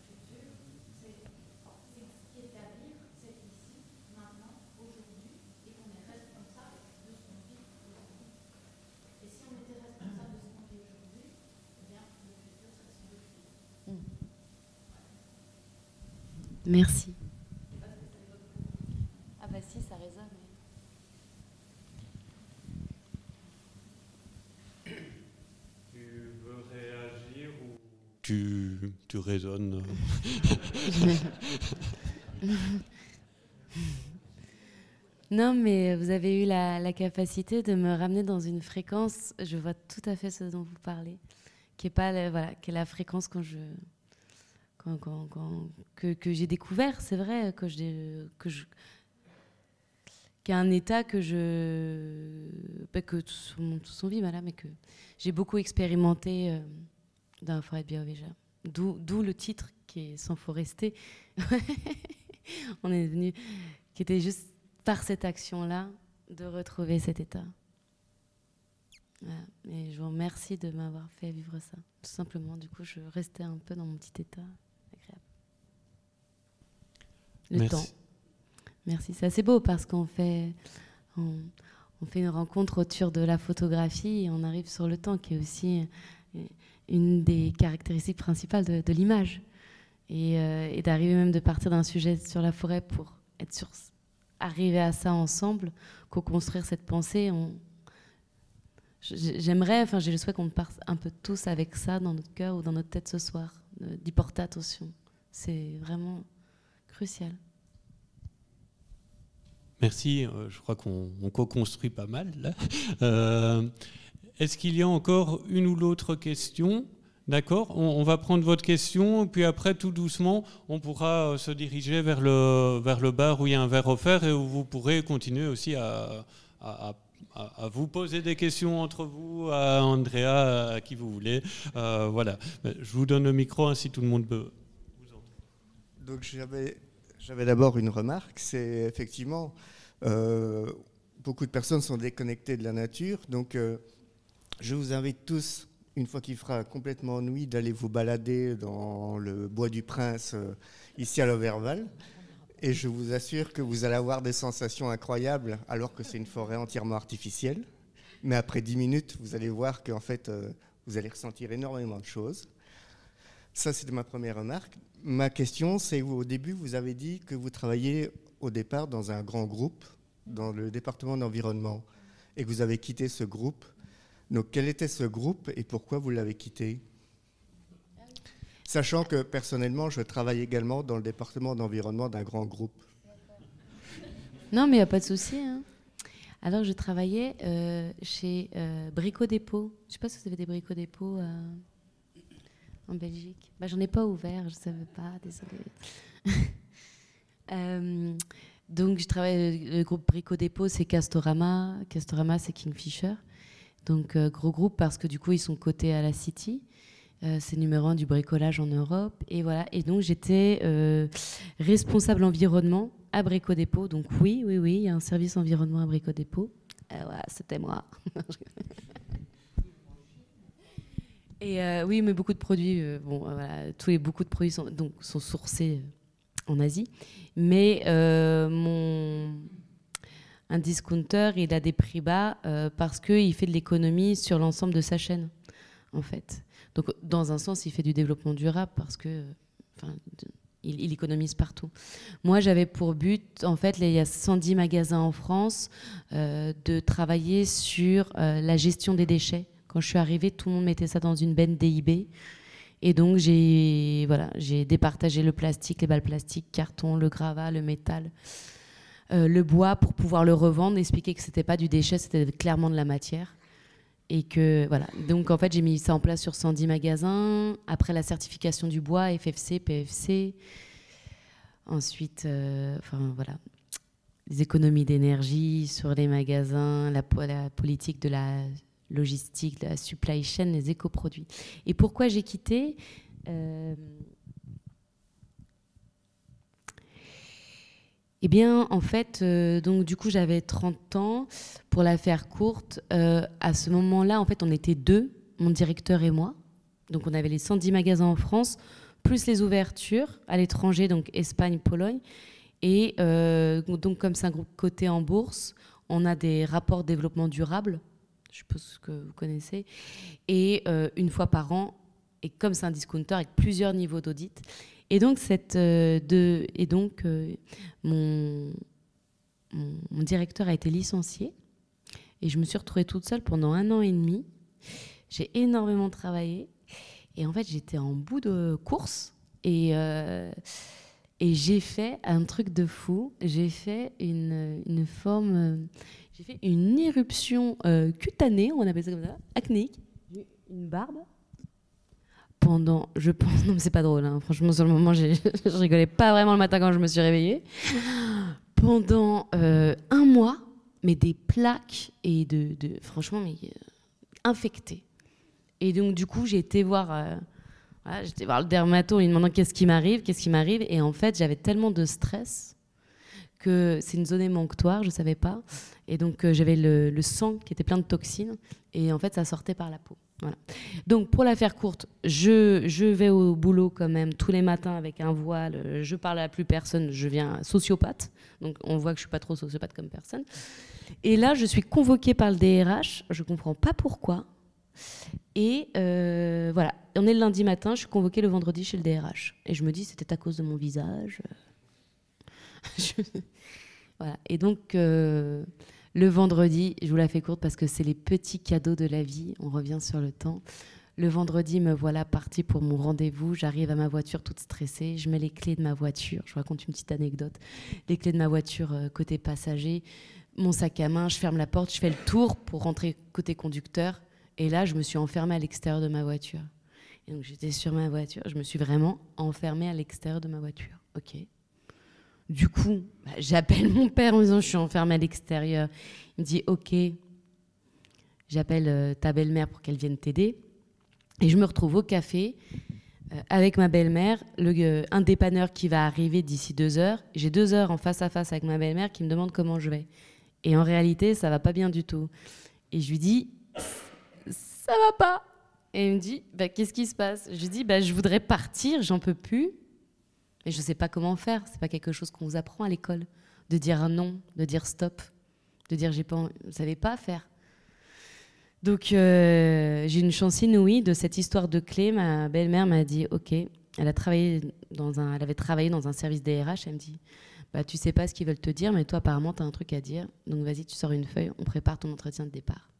future. C'est ce qui est à vivre, c'est ici, maintenant, aujourd'hui, et qu'on est responsable de ce qu'on vit aujourd'hui. Et si on était responsable de ce qu'on vit aujourd'hui, eh bien, le futur serait sans doute pire. Merci. Ah bah si, ça résonne. Tu veux réagir ou tu raisonnes? Non, mais vous avez eu la capacité de me ramener dans une fréquence, je vois tout à fait ce dont vous parlez, qui est pas voilà, qui est la fréquence que j'ai découvert, c'est vrai, qui est un état que tous on vit, voilà, mais que j'ai beaucoup expérimenté dans la forêt de Białowieża. D'où le titre qui est Sans forester. On est venu, qui était juste par cette action-là de retrouver cet état. Voilà. Et je vous remercie de m'avoir fait vivre ça. Tout simplement, du coup, je restais un peu dans mon petit état agréable. Le temps. Merci. C'est assez beau parce qu'on fait, on fait une rencontre autour de la photographie et on arrive sur le temps, qui est aussi une des caractéristiques principales de l'image. Et d'arriver même de partir d'un sujet sur la forêt pour arriver à ça ensemble, co-construire cette pensée. J'aimerais, enfin j'ai le souhait qu'on parte un peu tous avec ça dans notre cœur ou dans notre tête ce soir, d'y porter attention. C'est vraiment crucial. Merci, je crois qu'on co-construit pas mal là. Est-ce qu'il y a encore une ou l'autre question ? D'accord, on va prendre votre question, puis après, tout doucement, on pourra se diriger vers le bar où il y a un verre offert et où vous pourrez continuer aussi à vous poser des questions entre vous, à Andrea, à qui vous voulez. Voilà, je vous donne le micro, ainsi tout le monde peut vous entendre. Donc j'avais d'abord une remarque, c'est effectivement, beaucoup de personnes sont déconnectées de la nature, donc je vous invite tous, une fois qu'il fera complètement nuit, d'aller vous balader dans le bois du Prince, ici à l'Auverval. Et je vous assure que vous allez avoir des sensations incroyables, alors que c'est une forêt entièrement artificielle. Mais après 10 minutes, vous allez voir qu'en fait, vous allez ressentir énormément de choses. Ça, c'était ma première remarque. Ma question, c'est au début, vous avez dit que vous travailliez au départ dans un grand groupe, dans le département d'environnement, et que vous avez quitté ce groupe. Donc, quel était ce groupe et pourquoi vous l'avez quitté ? Sachant que, personnellement, je travaille également dans le département d'environnement d'un grand groupe. Non, mais il n'y a pas de souci. Hein. Alors, je travaillais chez Brico Dépôt. Je ne sais pas si vous avez des Brico Dépôt en Belgique. Bah, j'en ai pas ouvert, je ne savais pas, désolée. Donc, je travaille, le groupe Brico Dépôt, c'est Castorama. Castorama, c'est Kingfisher. Donc, gros groupe parce que du coup, ils sont cotés à la City. C'est numéro 1 du bricolage en Europe. Et voilà. Et donc, j'étais responsable environnement à Brico Dépôt. Donc, oui, il y a un service environnement à Brico Dépôt. Ouais, c'était moi. Et oui, mais beaucoup de produits, voilà, beaucoup de produits sont sourcés en Asie. Mais un discounter, il a des prix bas parce qu'il fait de l'économie sur l'ensemble de sa chaîne, en fait. Donc, dans un sens, il fait du développement durable parce que, il économise partout. Moi, j'avais pour but, en fait, il y a 110 magasins en France, de travailler sur la gestion des déchets. Quand je suis arrivée, tout le monde mettait ça dans une benne DIB. Et donc, j'ai départagé le plastique, les balles plastiques, carton, le gravat, le métal, le bois pour pouvoir le revendre, expliquer que c'était pas du déchet, c'était clairement de la matière. Et que, voilà. Donc, en fait, j'ai mis ça en place sur 110 magasins. Après la certification du bois, FFC, PFC. Ensuite, voilà. Les économies d'énergie sur les magasins, la politique de la logistique, de la supply chain, les écoproduits. Et pourquoi j'ai quitté Eh bien, en fait, donc du coup, j'avais 30 ans. Pour la faire courte, à ce moment-là, en fait, on était deux, mon directeur et moi. Donc, on avait les 110 magasins en France, plus les ouvertures à l'étranger, donc Espagne, Pologne. Et donc, comme c'est un groupe coté en bourse, on a des rapports développement durable, je suppose que vous connaissez, et une fois par an, et comme c'est un discounter avec plusieurs niveaux d'audit. Et donc, mon directeur a été licencié et je me suis retrouvée toute seule pendant 1 an et demi. J'ai énormément travaillé et en fait, j'étais en bout de course et j'ai fait un truc de fou. J'ai fait une forme, j'ai fait une éruption cutanée, on appelle ça comme ça, acnéique, une barbe. Non, mais c'est pas drôle, hein. Franchement, sur le moment, je rigolais pas vraiment le matin quand je me suis réveillée. Pendant 1 mois, mais des plaques et franchement, infectées. Et donc, du coup, j'ai été voir le dermato en lui demandant qu'est-ce qui m'arrive. Et en fait, j'avais tellement de stress que c'est une zone émonctoire, je savais pas. Et donc, j'avais le sang qui était plein de toxines. Et en fait, ça sortait par la peau. Voilà. Donc, pour la faire courte, je vais au boulot quand même tous les matins avec un voile. Je parle à plus personne. Je viens sociopathe. Donc, on voit que je suis pas trop sociopathe comme personne. Et là, je suis convoquée par le DRH. Je comprends pas pourquoi. Et voilà. On est le lundi matin. Je suis convoquée le vendredi chez le DRH. Et je me dis, c'était à cause de mon visage. Voilà. Et donc, le vendredi, je vous la fais courte parce que c'est les petits cadeaux de la vie. On revient sur le temps. Le vendredi, me voilà partie pour mon rendez-vous. J'arrive à ma voiture toute stressée. Je mets les clés de ma voiture. Je vous raconte une petite anecdote. Les clés de ma voiture côté passager, mon sac à main, je ferme la porte, je fais le tour pour rentrer côté conducteur. Et là, je me suis enfermée à l'extérieur de ma voiture. Et donc, j'étais sur ma voiture. Je me suis vraiment enfermée à l'extérieur de ma voiture. OK. Du coup, j'appelle mon père en disant je suis enfermée à l'extérieur. Il me dit OK, j'appelle ta belle-mère pour qu'elle vienne t'aider. Et je me retrouve au café avec ma belle-mère, un dépanneur qui va arriver d'ici 2 heures. J'ai 2 heures en face à face avec ma belle-mère qui me demande comment je vais. Et en réalité, ça va pas bien du tout. Et je lui dis ça va pas. Et il me dit qu'est-ce qui se passe? Je lui dis je voudrais partir, j'en peux plus. Et je ne sais pas comment faire. C'est pas quelque chose qu'on vous apprend à l'école. De dire un non, de dire stop, de dire j'ai pas, vous ne savez pas faire. Donc j'ai une chance inouïe de cette histoire de clé. Ma belle-mère m'a dit OK. Elle avait travaillé dans un service DRH. Elle me dit tu sais pas ce qu'ils veulent te dire, mais toi apparemment tu as un truc à dire. Donc vas-y, tu sors une feuille, on prépare ton entretien de départ.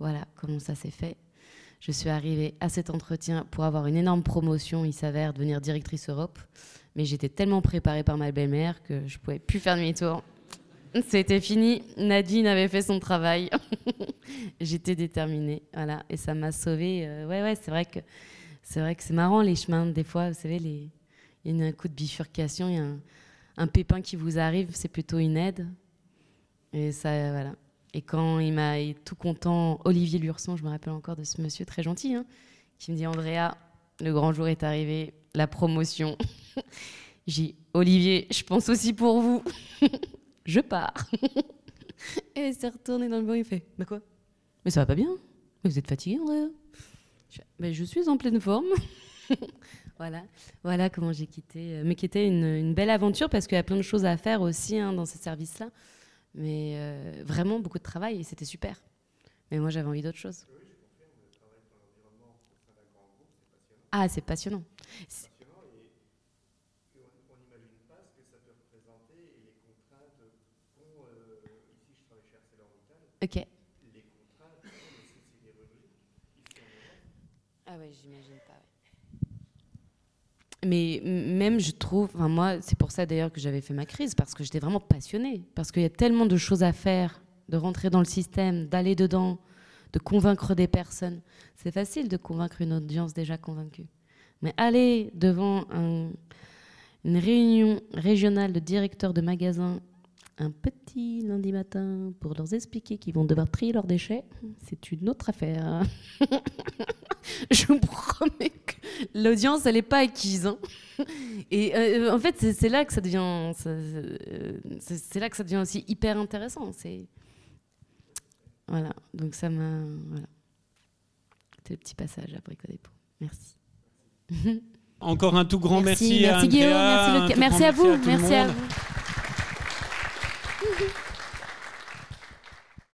Voilà comment ça s'est fait. Je suis arrivée à cet entretien pour avoir une énorme promotion. Il s'avère devenir directrice Europe. Mais j'étais tellement préparée par ma belle-mère que je ne pouvais plus faire demi-tour. C'était fini. Nadine avait fait son travail. J'étais déterminée. Voilà. Et ça m'a sauvée. Ouais, c'est vrai que c'est marrant les chemins. Des fois, vous savez, il y a un coup de bifurcation, il y a un pépin qui vous arrive, c'est plutôt une aide. Et ça, voilà. Et quand il m'a tout content, Olivier Lurson, je me rappelle encore de ce monsieur très gentil, qui me dit Andrea, le grand jour est arrivé, la promotion. J'ai dit Olivier, je pense aussi pour vous. Je pars. Et il s'est retourné dans le bureau, il fait quoi? Mais ça va pas bien? Mais vous êtes fatigué, Andrea? Je suis en pleine forme. Voilà comment j'ai quitté. Mais qui était une belle aventure parce qu'il y a plein de choses à faire aussi dans ces services-là. Mais vraiment beaucoup de travail et c'était super. Mais moi, j'avais envie d'autre chose. Oui, je confirme, le travail dans l'environnement au sein d'un grand groupe, c'est passionnant. Ah, c'est passionnant. C'est passionnant et on n'imagine pas ce que ça peut représenter et les contraintes qu'ont, ici je travaille chez ArcelorMittal. OK. Les contraintes qu'ont les sidérurgiques ici en Europe. Ah ouais, j'imagine pas. Mais même, je trouve, moi, c'est pour ça d'ailleurs que j'avais fait ma crise, parce que j'étais vraiment passionnée, parce qu'il y a tellement de choses à faire, de rentrer dans le système, d'aller dedans, de convaincre des personnes. C'est facile de convaincre une audience déjà convaincue. Mais aller devant une réunion régionale de directeurs de magasins un petit lundi matin pour leur expliquer qu'ils vont devoir trier leurs déchets, c'est une autre affaire. Je vous promets que l'audience, elle n'est pas acquise. Et en fait, c'est là que ça devient, c'est là que ça devient aussi hyper intéressant. Voilà. Donc ça m'a, voilà. C'était le petit passage à Brico-Dépôt. Merci. Encore un tout grand merci à Guillaume, Andrea, merci à vous. merci à vous.